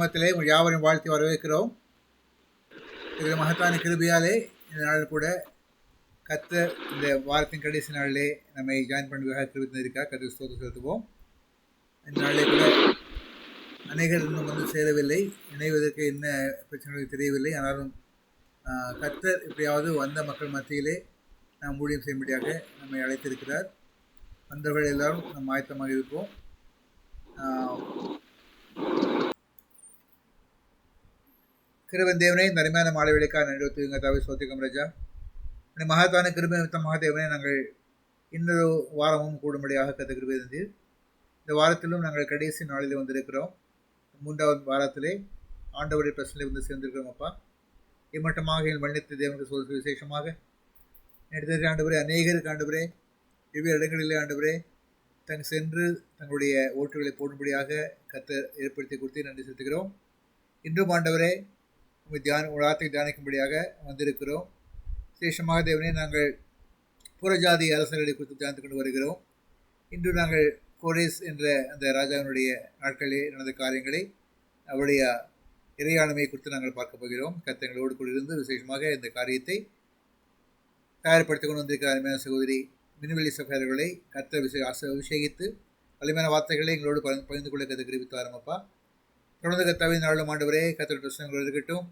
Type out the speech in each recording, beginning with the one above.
நாமத்திலே உங்கள் யாவரையும் வாழ்த்தி வரவேற்கிறோம். இதில் மகத்தான கிருபையாலே இந்த நாள் கூட கர்த்தர் இந்த வாரத்தின் கடைசி நாளிலே நம்மை ஜாயின் பண்ணுவதாக கிருபித்திருக்கார். கர்த்தர் ஸ்தோத்திரம் செலுத்துவோம். இந்த நாளிலே கூட அநேகர் இன்னும் வந்து சேரவில்லை, இணைவதற்கு என்ன பிரச்சனைகள் தெரியவில்லை. ஆனாலும் கர்த்தர் எப்படியாவது வந்த மக்கள் மத்தியிலே நாம் ஊழியம் செய்யும்படியாக நம்மை அழைத்திருக்கிறார். வந்தவர்கள் எல்லாரும் நம்ம ஆயத்தமாக இருப்போம். கிருபன் தேவனே, இந்த அருமையான மாலை வேலைக்காக நன்றி ஒத்துங்க தாவே சோத்திகம் ராஜா. மகத்தான கிருபை நிமித்தம் மகாதேவனே, நாங்கள் இன்னொரு வாரமும் கூடும்படியாக கத்த கிருபை இருந்தீர். இந்த வாரத்திலும் நாங்கள் கடைசி நாளில் வந்திருக்கிறோம். 3வது வாரத்திலே ஆண்டவருடைய பிரச்சனை வந்து சேர்ந்திருக்கிறோம். அப்பா, இம்மட்டமாக என் மன்னித்து தேவனுக்கு சொல்வது விசேஷமாக எடுத்த ஆண்டவரே, அநேகருக்கு ஆண்டவரே வெவ்வேறு இடங்களிலே ஆண்டவரே சென்று தங்களுடைய ஓட்டுகளை போடும்படியாக கத்த ஏற்படுத்தி கொடுத்து நன்றி செலுத்துகிறோம். இன்றும் ஆண்டவரே வார்த்தை தியானிக்கும்படியாக வந்திருக்கிறோம். விசேஷமாக தேவனே, நாங்கள் புறஜாதி அரசர்களை குறித்து தியானித்து கொண்டு வருகிறோம். இன்று நாங்கள் கோரேஸ் என்ற அந்த ராஜாவினுடைய நாட்களிலே நடந்த காரியங்களை, அவருடைய இறையாண்மையை குறித்து நாங்கள் பார்க்க போகிறோம். கர்த்தங்களோடு கூட இருந்து விசேஷமாக இந்த காரியத்தை தயார்படுத்திக் கொண்டு வந்திருக்கிற அருமையான சகோதரி மினுவெளி சகோதரர்களை கர்த்தர் அபிஷேகித்து வலிமையான வார்த்தைகளை எங்களோடு பகிர்ந்து கொள்ள கதை கிருபித்து ஆரம்பப்பா. தொடர்ந்து கர்த்தாவின் நாளும் ஆண்டவரே கர்த்தர் பிரச்சனைகள் இருக்கட்டும்.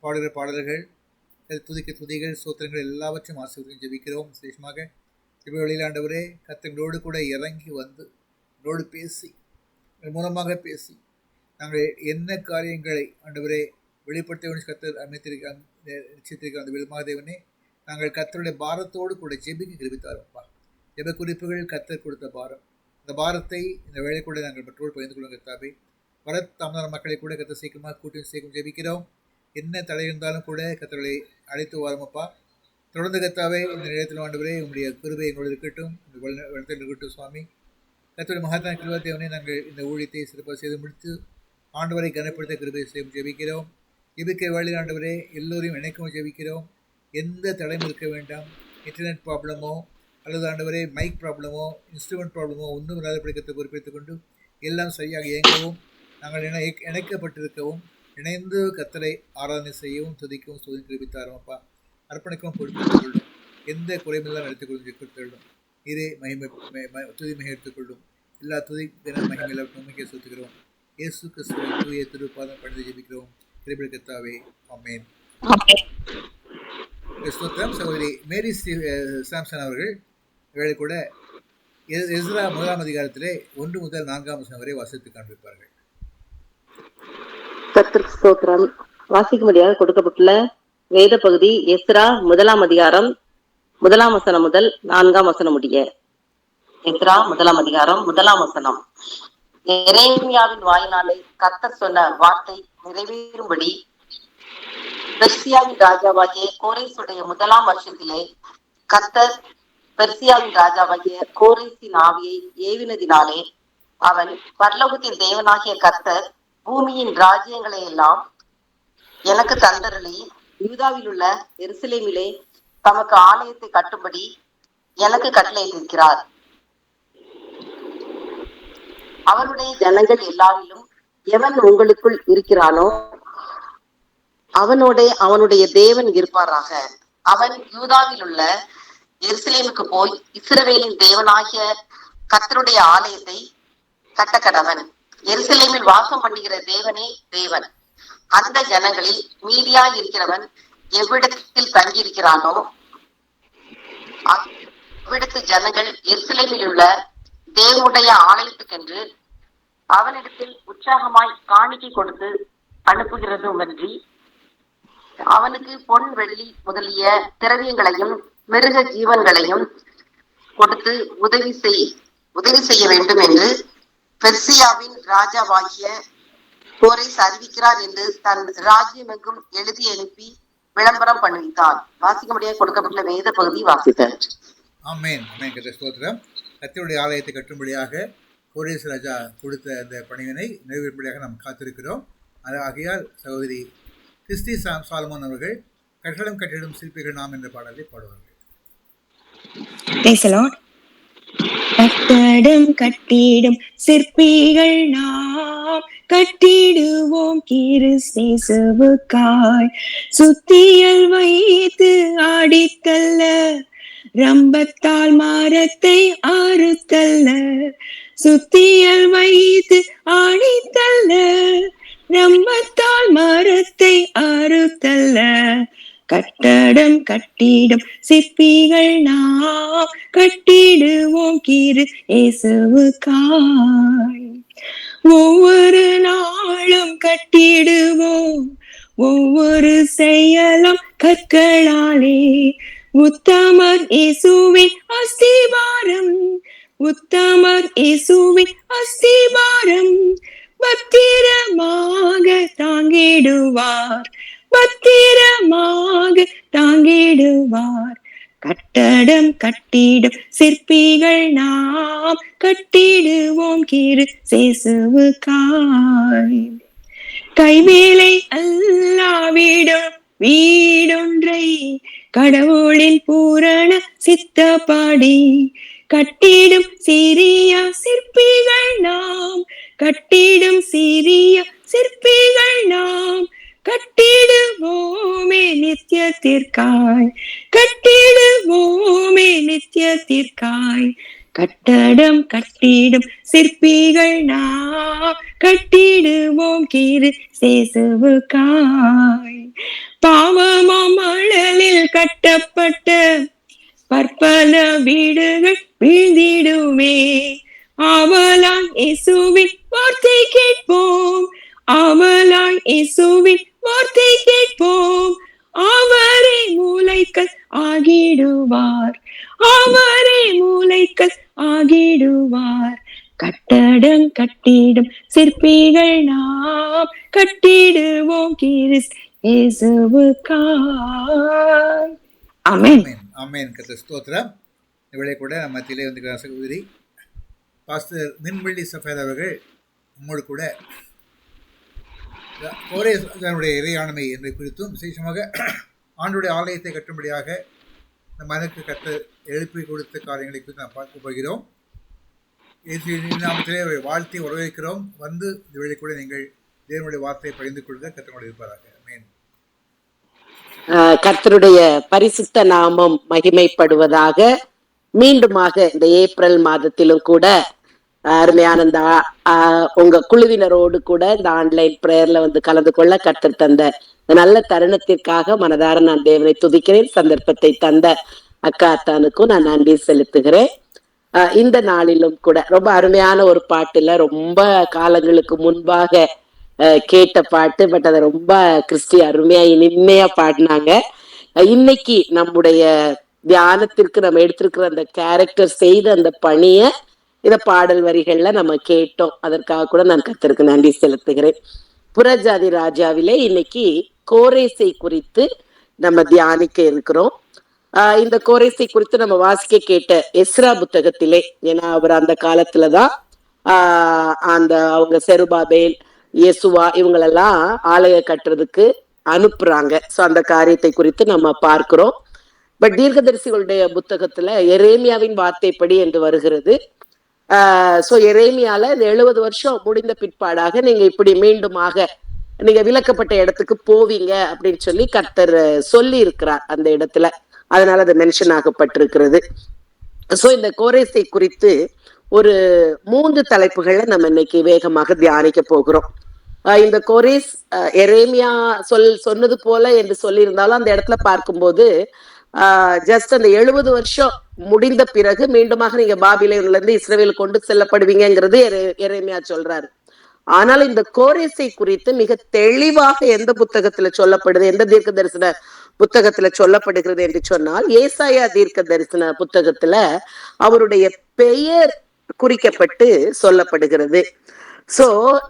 பாடுகிற பாடல்கள், துதிக்க துதிகள், சூத்திரங்கள் எல்லாவற்றையும் ஆசீர்வதித்து ஜெபிக்கிறோம். விசேஷமாக இப்போ வழியில் ஆண்டவரே கர்த்தங்களோடு கூட இறங்கி வந்து எங்களோடு பேசி மூலமாக பேசி நாங்கள் என்ன காரியங்களை ஆண்டவரே வெளிப்படுத்த கர்த்தர் நிச்சயத்திருக்கிற அந்த விதமாதேவனே, நாங்கள் கர்த்தருடைய பாரத்தோடு கூட ஜெபிக்க கிருபித்தாரோம்ப்பா. ஜெப குறிப்புகள் கர்த்தர் கொடுத்த பாரம், அந்த பாரத்தை இந்த வேலை கூட நாங்கள் மற்றோடு பகிர்ந்து கொள்ளும் கர்த்தாவே. வர தாமதான மக்களை கூட கர்த்தர் சீக்கிரமாக கூட்டி சேர்க்கும் ஜெபிக்கிறோம். என்ன தடை இருந்தாலும் கூட கர்த்தர்களை அழைத்து வாரமப்பா. தொடர்ந்து கர்த்தாவே இந்த நேரத்தில் ஆண்டவரே உங்களுடைய கிருபை எங்களோடு இருக்கட்டும், வளத்தில் இருக்கட்டும் சுவாமி. கர்த்தருடைய மகத்தான கிருபை தேவனே, நாங்கள் இந்த ஊழியத்தை சிறப்பாக செய்து முடித்து ஆண்டவரை கனப்படுத்த கிருபை செய்யும் ஜெபிக்கிறோம். இதுக்கு வழி ஆண்டவரே எல்லோரையும் இணைக்கவும் ஜெபிக்கிறோம். எந்த தடையும் இருக்க வேண்டாம். இன்டர்நெட் ப்ராப்ளமோ அல்லது ஆண்டவரே மைக் ப்ராப்ளமோ இன்ஸ்ட்ருமெண்ட் ப்ராப்ளமோ ஒன்றும் இல்லாத படிக்கத்தை பொறுப்பேற்றுக் கொண்டு எல்லாம் சரியாக இயங்கவும், நாங்கள் இணைக்கப்பட்டிருக்கவும், இணைந்து கர்த்தரை ஆராதனை செய்யவும், துதிக்கவும் சோதனை கிருபித்தாரும் அப்பா. அர்ப்பணிக்கவும் கொடுத்துக்கொள்ளும். எந்த குறைமெல்லாம் நடத்தி கொடுத்துக்கொள்ளும். இதே துதி மகை எடுத்துக்கொள்ளும். எல்லா துதி தின மகிமையில நம்பிக்கை செலுத்துகிறோம். இயேசு கிறிஸ்துவின் தூய திருப்பாதம் பணிந்து ஜெபிக்கிறோம். கிருபை கர்த்தாவே, ஆமென். ஸ்தோத்திரம். சகோதரி மேரி சாம்சன் அவர்கள் இவர்களை கூட எஸ்ரா 1ஆம் அதிகாரத்திலே 1 முதல் 4ஆம் வசனம் வரை வாசித்து காண்பிப்பார்கள். கர்த்தருக்கு ஸ்தோத்திரம். வாசிக்கும்படியாக கொடுக்கப்பட்டுள்ள வேத பகுதி எஸ்ரா 1ஆம் அதிகாரம் 1ஆம் வசனம் முதல் 4ஆம் வசனம் முடிய. எஸ்ரா 1ஆம் அதிகாரம் 1ஆம் வசனம். எரேமியாவின் வாயினாலே கர்த்தர் சொன்ன வார்த்தை நிறைவேறும்படி பெர்சியாவின் ராஜாவாகிய கோரேசுடைய 1ஆம் வருஷத்திலே கர்த்தர் பெர்சியாவின் ராஜாவாகிய கோரேசின் ஆவியை ஏவினதினாலே அவன் பரலோகத்தின் தேவனாகிய கர்த்தர் பூமியின் ராஜ்யங்களை எல்லாம் எனக்கு தந்தரளி யூதாவில் உள்ள எருசலேமிலே தமக்கு ஆலயத்தை கட்டும்படி எனக்கு கட்டளையிட்டிருக்கிறார். அவருடைய ஜனங்கள் எல்லாரிலும் எவன் உங்களுக்குள் இருக்கிறானோ அவனுடைய தேவன் இருப்பாராக. அவன் யூதாவில் உள்ள எருசலேமுக்கு போய் இஸ்ரவேலின் தேவனாகிய கர்த்தருடைய ஆலயத்தை கட்டக்கடவன். எருசலேமில் வாசம் பண்ணுகிற தேவனே தேவன். அந்த ஜனங்களில் மீதியாய் இருக்கிறவன் எவ்விடத்தில் தங்கியிருக்கிறானோ அவ்விடத்து ஜனங்கள் எருசலேமில் உள்ள தேவனுடைய ஆலயத்துக்கென்று அவனிடத்தில் உற்சாகமாய் காணிக்கை கொடுத்து அனுப்புகிறதுமன்றி அவனுக்கு பொன் வெள்ளி முதலிய திரவியங்களையும் மிருக ஜீவன்களையும் கொடுத்து உதவி செய்ய வேண்டும் என்று பெர்சியாவின் ராஜாவாகிய கோரேஸ் அறிவிக்கிறார் என்று தன் ராஜ்யம் எங்கும் எழுதி அனுப்பி விளம்பரம் பண்ணுவித்தார். வாசிக்கும்படியாக கொடுக்கப்பட்டுள்ள வேத பகுதி வாசித்தார். ஆமென். ஸ்தோத்திரம். கர்த்தருடைய ஆலயத்தை கட்டும்படியாக கோரேஸ் ராஜா கொடுத்த அந்த பணியினை நிறைவேறும்படியாக நாம் காத்திருக்கிறோம். ஆகையால் சகோதரி கிறிஸ்டி சாலமோன் அவர்கள் கட்டடம் கட்டிடும் சிற்பிகள் நாம் என்ற பாடலை பாடுவார்கள். கட்டடம் கட்டிடும் சிற்பிகள் நாம், கட்டிடுவோம் கிறிஸ்தேசுவுக்காய். சுத்தியல் வைத்து ஆடித்தல்ல, ரம்பத்தால் மரத்தை அறுத்தல்ல. சுத்தியல் வைத்து ஆடித்தல்ல, ரம்பத்தால் மரத்தை அறுத்தல்ல. கட்டடம் கட்டிடும் சிற்பிகள் நாம், கட்டிடுவோம் இயேசுவுக்காய். ஒவ்வொரு நாளும் கட்டிடுவோம், ஒவ்வொரு செயலும் கற்களாலே. உத்தமர் இயேசுவின் அஸ்திபாரம், உத்தமர் இயேசுவின் அஸ்திபாரம். பத்திரமாக தாங்கிடுவார், பத்திரமாக தாங்கிடுவார். கட்டடம் கட்டிடும் சிற்பிகள் நாம், கட்டிடுவோம் கிறிஸ்தேசுவுக்காய். கைவேலை அல்லாவிடும் வீடொன்றை கடவுளின் பூரண சித்தப்பாடி, கட்டிடும் சிறிய சிற்பிகள் நாம், கட்டிடும் சிறிய சிற்பிகள் நாம். கட்டிடுவோமே நித்தியத்திற்காய், கட்டிடுவோமே நித்தியத்திற்காய். கட்டடம் கட்டிடும் சிற்பிகள் நாம், கட்டிடுவோம் கிறிஸ்தேசுவுக்காய். பாவமாம் மணலில் கட்டப்பட்ட பற்பல வீடுகள் வீழ்ந்திடுமே. ஆவலாய் இயேசுவின் வார்த்தை கேட்போம், ஆவலாய் இயேசுவின் வார்த்தை கேட்போம். அவரே மூலைக்கல் ஆகிடுவார், அவரே மூலைக்கல் ஆகிடுவார். கட்டடம் கட்டிடும் சிற்பிகள் நாம், கட்டிடுவோம் கிறிஸ்தேசுவுக்காய். ஆமென். ஆமென் ஆமென். கர்த்தர் ஸ்தோத்திரம். இவளை கூட நம்ம மத்தியிலே வந்து சகோதரி பாஸ்டர் மின்வெள்ளி சஃபேத் அவர்கள் உங்களோடு கூட கோரேசனுடைய இறையாண்மை என்பதை குறித்தும் விசேஷமாக ஆண்டுடைய ஆலயத்தை கட்டும்படியாக இந்த மனுக்கு கட்ட எழுப்பி கொடுத்த காரியங்களை குறித்து நாம் பார்க்க போகிறோம். நாமத்திலே அவரை வாழ்த்தி வரவேற்கிறோம். வந்து இந்த வேளை கூட நீங்கள் தேவனுடைய வார்த்தையை பகிர்ந்து கொள்க கத்தனோடு இருப்பாராக. ஆமென். கர்த்தருடைய பரிசுத்த நாமம் மகிமைப்படுவதாக. மீண்டுமாக இந்த ஏப்ரல் மாதத்திலும் கூட அருமையான இந்த உங்க குழுவினரோடு கூட இந்த ஆன்லைன் பிரேயர்ல வந்து கலந்து கொள்ள கர்த்தர் தந்த நல்ல தருணத்திற்காக மனதார நான் தேவனை துதிக்கிறேன். சந்தர்ப்பத்தை தந்த அக்கா அத்தானுக்கும் நான் நன்றி செலுத்துகிறேன். இந்த நாளிலும் கூட ரொம்ப அருமையான ஒரு பாட்டுல ரொம்ப காலங்களுக்கு முன்பாக கேட்ட பாட்டு. பட் அதை ரொம்ப கிறிஸ்டி அருமையா இனிமையா பாடினாங்க. இன்னைக்கு நம்முடைய தியானத்திற்கு நம்ம எடுத்திருக்கிற அந்த கேரக்டர் செய்த அந்த பணிய இந்த பாடல் வரிகள்ல நம்ம கேட்டோம். அதற்காக கூட நான் கர்த்தருக்கு நன்றி செலுத்துகிறேன். புறஜாதி ராஜாவிலே இன்னைக்கு கோரேசை குறித்து நம்ம தியானிக்க இருக்கிறோம். இந்த கோரேசை குறித்து நம்ம வாசிக்க கேட்ட எஸ்ரா புத்தகத்திலே, ஏன்னா அவர் அந்த காலத்துலதான் அந்த அவங்க செருபாபேல் இயேசுவா இவங்களெல்லாம் ஆலய கட்டுறதுக்கு அனுப்புறாங்க. சோ அந்த காரியத்தை குறித்து நம்ம பார்க்கிறோம். பட் தீர்க்கதரிசிகளுடைய புத்தகத்துல எரேமியாவின் வார்த்தைப்படி என்று வருகிறது. சோ எரேமியால இந்த 70 வருஷம் முடிந்த பிற்பாடாக நீங்க இப்படி மீண்டுமாக நீங்க விலக்கப்பட்ட இடத்துக்கு போவீங்க அப்படின்னு சொல்லி கர்த்தர் சொல்லி இருக்கிறார் அந்த இடத்துல. அதனால அது மென்ஷன் ஆகப்பட்டிருக்கிறது. சோ இந்த கோரேசை குறித்து ஒரு 3 தலைப்புகளை நம்ம இன்னைக்கு வேகமாக தியானிக்க போகிறோம். இந்த கோரேஸ் எரேமியா சொன்னது போல என்று சொல்லி இருந்தாலும் அந்த இடத்துல பார்க்கும்போது ஜஸ்ட் அந்த 70 வருஷம் முடிந்த பிறகு மீண்டுமாக நீங்க பாபிலோன்ல இருந்து இஸ்ரவேல் கொண்டு செல்லப்படுவீங்கிறது எரேமியா சொல்றாரு. ஆனால் இந்த கோரேசை குறித்து மிக தெளிவாக எந்த புத்தகத்துல சொல்லப்படுது, எந்த தீர்க்க தரிசன புத்தகத்துல சொல்லப்படுகிறது என்று சொன்னால் ஏசாயா தீர்க்க தரிசன புத்தகத்துல அவருடைய பெயர் குறிக்கப்பட்டு சொல்லப்படுகிறது. சோ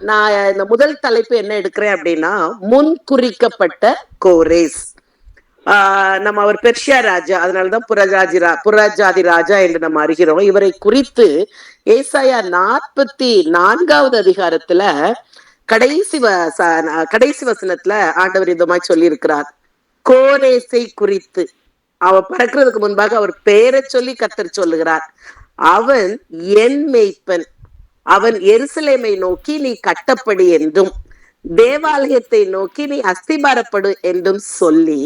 நான் இந்த முதல் தலைப்பு என்ன எடுக்கிறேன் அப்படின்னா, முன் குறிக்கப்பட்ட கோரேஸ். நம்ம அவர் பெர்ஷியா ராஜா, அதனாலதான் புறஜாதி ராஜா என்று நம்ம அறிகிறோம். இவரை குறித்து ஏசாயா 44வது அதிகாரத்துல கடைசி வசனத்துல ஆண்டவர் இந்த மாதிரி சொல்லி இருக்கிறார். கோரேசை குறித்து அவன் பறக்கிறதுக்கு முன்பாக அவர் பெயரை சொல்லி கர்த்தர் சொல்லுகிறார். அவன் என் மேய்ப்பன், அவன் எருசலேமை நோக்கி நீ கட்டப்படு என்றும் தேவாலயத்தை நோக்கி நீ அஸ்திபாரப்படு என்றும் சொல்லி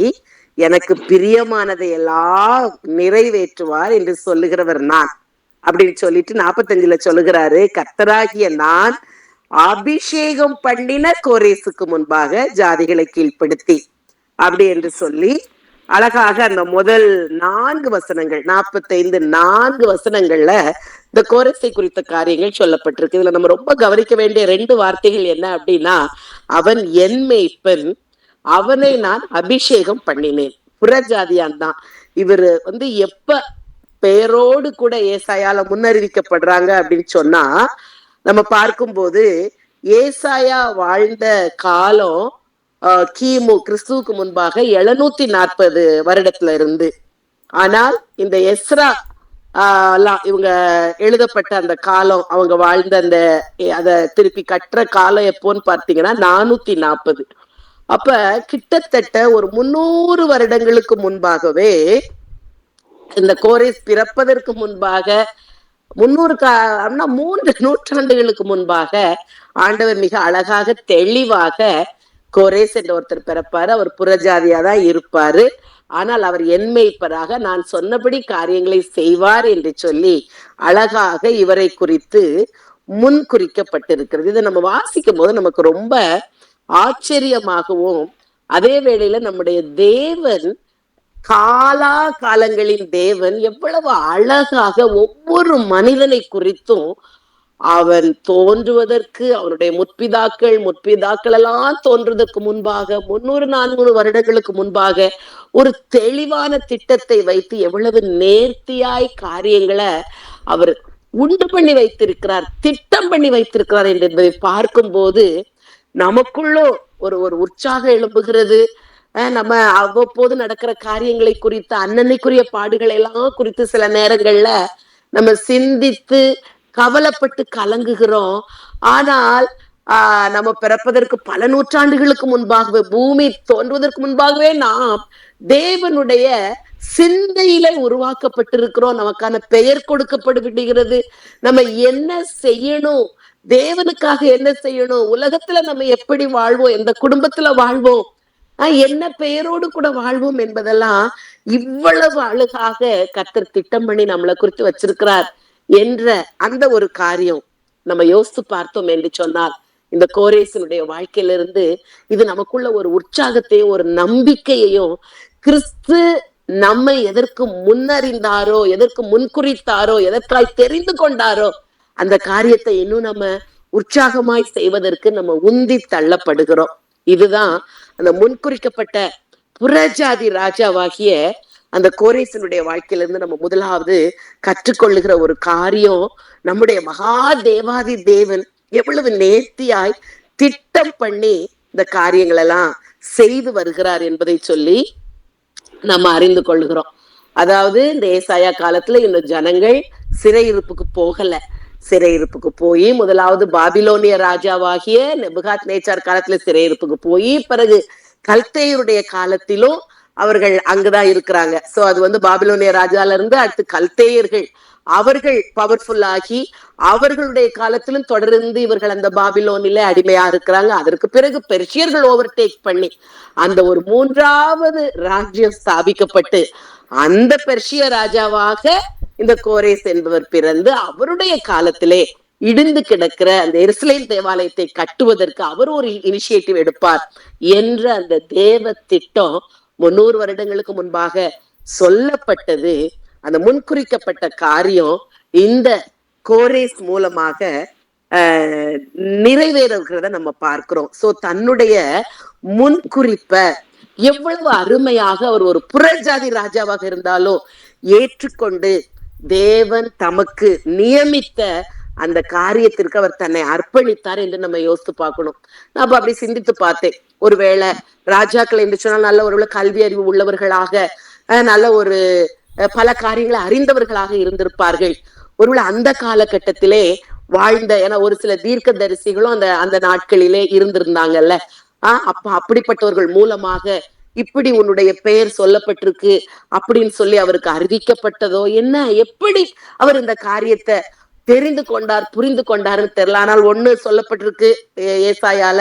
எனக்கு பிரியமானதை எல்லாம் நிறைவேற்றுவார் என்று சொல்லுகிறவர் நான் அப்படின்னு சொல்லிட்டு 45 சொல்லுகிறாரு, கர்த்தராகிய நான் அபிஷேகம் பண்ணின கோரேசுக்கு முன்பாக ஜாதிகளை கீழ்ப்படுத்தி அப்படி என்று சொல்லி அழகாக அந்த முதல் 4 வசனங்கள் 45 4 வசனங்கள்ல இந்த கோரஸை குறித்த காரியங்கள் சொல்லப்பட்டிருக்கு. இதுல நம்ம ரொம்ப கவனிக்க வேண்டிய 2 வார்த்தைகள் என்ன அப்படின்னா, அவன் என் மேய்ப்பன், அவனை நான் அபிஷேகம் பண்ணினேன். புறஜாதியான் தான் இவரு எப்ப பெயரோடு கூட ஏசாயால முன்னறிவிக்கப்படுறாங்க அப்படின்னு சொன்னா, நம்ம பார்க்கும்போது ஏசாயா வாழ்ந்த காலம் கிமு கிறிஸ்துவுக்கு முன்பாக 740 வருடத்துல இருந்து. ஆனால் இந்த எஸ்ரா இவங்க எழுதப்பட்ட அந்த காலம், அவங்க வாழ்ந்த அந்த அத திருப்பி கட்டுற காலம் எப்போன்னு பார்த்தீங்கன்னா 440. அப்ப கிட்டத்தட்ட ஒரு 300 வருடங்களுக்கு முன்பாகவே, இந்த கோரேஸ் பிறப்பதற்கு முன்பாக 3 நூற்றாண்டுகளுக்கு முன்பாக ஆண்டவர் மிக அழகாக தெளிவாக கோரேஸ் என்ற ஒருத்தர் பிறப்பாரு. அவர் புறஜாதியா தான் இருப்பாரு. ஆனால் அவர் என் மேய்ப்பராக நான் சொன்னபடி காரியங்களை செய்வார் என்று சொல்லி அழகாக இவரை குறித்து முன் குறிக்கப்பட்டிருக்கிறது. இதை நம்ம வாசிக்கும் போது நமக்கு ரொம்ப ஆச்சரியமாகவும், அதே வேளையில நம்முடைய தேவன் காலா காலங்களின் தேவன் எவ்வளவு அழகாக ஒவ்வொரு மனிதனை குறித்தும் அவன் தோன்றுவதற்கு, அவனுடைய முற்பிதாக்கள் எல்லாம் தோன்றுவதற்கு முன்பாக 300-400 வருடங்களுக்கு முன்பாக ஒரு தெளிவான திட்டத்தை வைத்து எவ்வளவு நேர்த்தியாய் காரியங்களை அவர் உண்டு பண்ணி வைத்திருக்கிறார், திட்டம் பண்ணி வைத்திருக்கிறார் என்பதை பார்க்கும்போது நமக்குள்ளோ ஒரு உற்சாகம் எழும்புகிறது. நம்ம அவ்வப்போது நடக்கிற காரியங்களை குறித்து, அன்னன்னைக்குரிய பாடுகளை எல்லாம் குறித்து சில நேரங்கள்ல நம்ம சிந்தித்து கவலைப்பட்டு கலங்குகிறோம். ஆனால் நம்ம பிறப்பதற்கு பல நூற்றாண்டுகளுக்கு முன்பாகவே, பூமி தோன்றுவதற்கு முன்பாகவே நாம் தேவனுடைய சிந்தையில உருவாக்கப்பட்டிருக்கிறோம். நமக்கான பெயர் கொடுக்கப்படுகிறது. நம்ம என்ன செய்யணும், தேவனுக்காக என்ன செய்யணும், உலகத்துல நம்ம எப்படி வாழ்வோம், எந்த குடும்பத்துல வாழ்வோம், என்ன பெயரோடு கூட வாழ்வோம் என்பதெல்லாம் இவ்வளவு அழகாக கர்த்தர் திட்டம் பண்ணி நம்மளை குறித்து வச்சிருக்கிறார் என்ற அந்த ஒரு காரியம் நம்ம யோசித்து பார்த்தோம் என்று சொன்னால், இந்த கோரேசனுடைய வாழ்க்கையிலிருந்து இது நமக்குள்ள ஒரு உற்சாகத்தையும் ஒரு நம்பிக்கையையும், கிறிஸ்து நம்மை எதற்கு முன்னறிந்தாரோ, எதற்கு முன்குறித்தாரோ, எதற்காய் தெரிந்து கொண்டாரோ அந்த காரியத்தை இன்னும் நம்ம உற்சாகமாய் செய்வதற்கு நம்ம உந்தி தள்ளப்படுகிறோம். இதுதான் அந்த முன்குறிக்கப்பட்ட புறஜாதி ராஜாவாகிய அந்த கோரேசனுடைய வாழ்க்கையிலிருந்து நம்ம முதலாவது கற்றுக்கொள்ளுகிற ஒரு காரியம், நம்முடைய மகா தேவாதி தேவன் எவ்வளவு நேர்த்தியாய் திட்டம் பண்ணி இந்த காரியங்கள் எல்லாம் செய்து வருகிறார் என்பதை சொல்லி நம்ம அறிந்து கொள்ளுகிறோம். அதாவது இந்த ஏசாயா காலத்துல இந்த ஜனங்கள் சிறையிருப்புக்கு போகல. சிறையிருப்புக்கு போய் முதலாவது பாபிலோனிய ராஜாவாகிய நெபுகாத் நேச்சார் காலத்துல சிறையிருப்புக்கு போய், பிறகு கல்தேயருடைய காலத்திலும் அவர்கள் அங்குதான் இருக்கிறாங்க. சோ அது பாபிலோனிய ராஜால இருந்து அடுத்து கல்தேயர்கள் அவர்கள் பவர்ஃபுல் ஆகி அவர்களுடைய காலத்திலும் தொடர்ந்து இவர்கள் அந்த பாபிலோனில அடிமையா இருக்கிறாங்க. அதற்கு பிறகு பெர்ஷியர்கள் ஓவர்டேக் பண்ணி அந்த ஒரு 3வது ராஜ்யம் ஸ்தாபிக்கப்பட்டு அந்த பெர்ஷிய ராஜாவாக இந்த கோரேஸ் என்பவர் பிறந்து, அவருடைய காலத்திலே இடிந்து கிடக்கிற அந்த எருசலேம் தேவாலயத்தை கட்டுவதற்கு அவர் ஒரு இனிஷியேட்டிவ் எடுப்பார் என்ற அந்த தேவ திட்டம் 300 வருடங்களுக்கு முன்பாக சொல்லப்பட்டது. அந்த முன்குறிக்கப்பட்ட காரியம் இந்த கோரேஸ் மூலமாக நிறைவேறுகிறத நம்ம பார்க்கிறோம். சோ தன்னுடைய முன்குறிப்ப எவ்வளவு அருமையாக அவர் ஒரு புறஜாதி ராஜாவாக இருந்தாலும் ஏற்றுக்கொண்டு தேவன் தமக்கு நியமித்த அந்த காரியத்திற்கு அவர் தன்னை அர்ப்பணித்தார் என்று நம்ம யோசித்து பார்க்கணும். நான் அப்படி சிந்தித்து பார்த்தேன், ஒருவேளை ராஜாக்கள் என்று சொன்னால் நல்ல ஒருவேளை கல்வி அறிவு உள்ளவர்களாக, நல்ல ஒரு பல காரியங்களை அறிந்தவர்களாக இருந்திருப்பார்கள். ஒருவேளை அந்த காலகட்டத்திலே வாழ்ந்த, ஏன்னா ஒரு சில தீர்க்க தரிசிகளும் அந்த நாட்களிலே இருந்திருந்தாங்கல்ல. அப்படிப்பட்டவர்கள் மூலமாக இப்படி உன்னுடைய பெயர் சொல்லப்பட்டிருக்கு அப்படின்னு சொல்லி அவருக்கு அறிவிக்கப்பட்டதோ என்ன, எப்படி அவர் இந்த காரியத்தை தெரிந்து கொண்டார், புரிந்து கொண்டாருன்னு தெரியல. ஆனால் ஒண்ணு சொல்லப்பட்டிருக்கு ஏசாயால,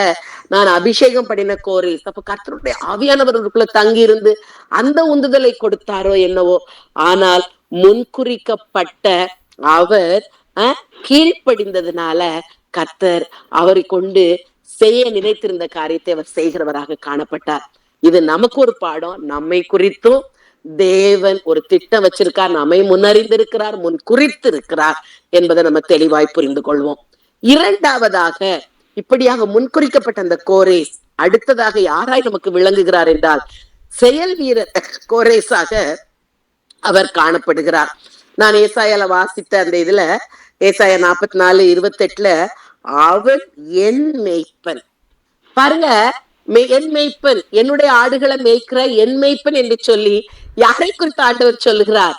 நான் அபிஷேகம் பண்ணின கோரேஸ். அப்ப கர்த்தருடைய ஆவியானவர்களுக்குள்ள தங்கி இருந்து அந்த உந்துதலை கொடுத்தாரோ என்னவோ. ஆனால் முன்குறிக்கப்பட்ட அவர் கீழ்ப்படிந்ததுனால கர்த்தர் அவரை கொண்டு செய்ய நினைத்திருந்த காரியத்தை அவர் செய்கிறவராக காணப்பட்டார். இது நமக்கு ஒரு பாடம். நம்மை குறித்தும் தேவன் ஒரு திட்டம் வச்சிருக்கார், நம்மை முன்னறிந்திருக்கிறார், முன் குறித்து இருக்கிறார் என்பதை நம்ம தெளிவாய் புரிந்து கொள்வோம். இரண்டாவதாக, இப்படியாக முன்குறிக்கப்பட்ட அந்த கோரேஸ் அடுத்ததாக யாராய் நமக்கு விளங்குகிறார் என்றால் செயல் வீரர் கோரேஸாக அவர் காணப்படுகிறார். நான் ஏசாயால வாசித்த அந்த இதுல ஏசாயா 44:28 அவன் என் மேய்ப்பன். பாருங்க, என் மேய்ப்பன், என்னுடைய ஆடுகளை மேய்க்கிற என் மேய்ப்பன் என்று சொல்லி யாரை குறித்து ஆண்டவர் சொல்லுகிறார்?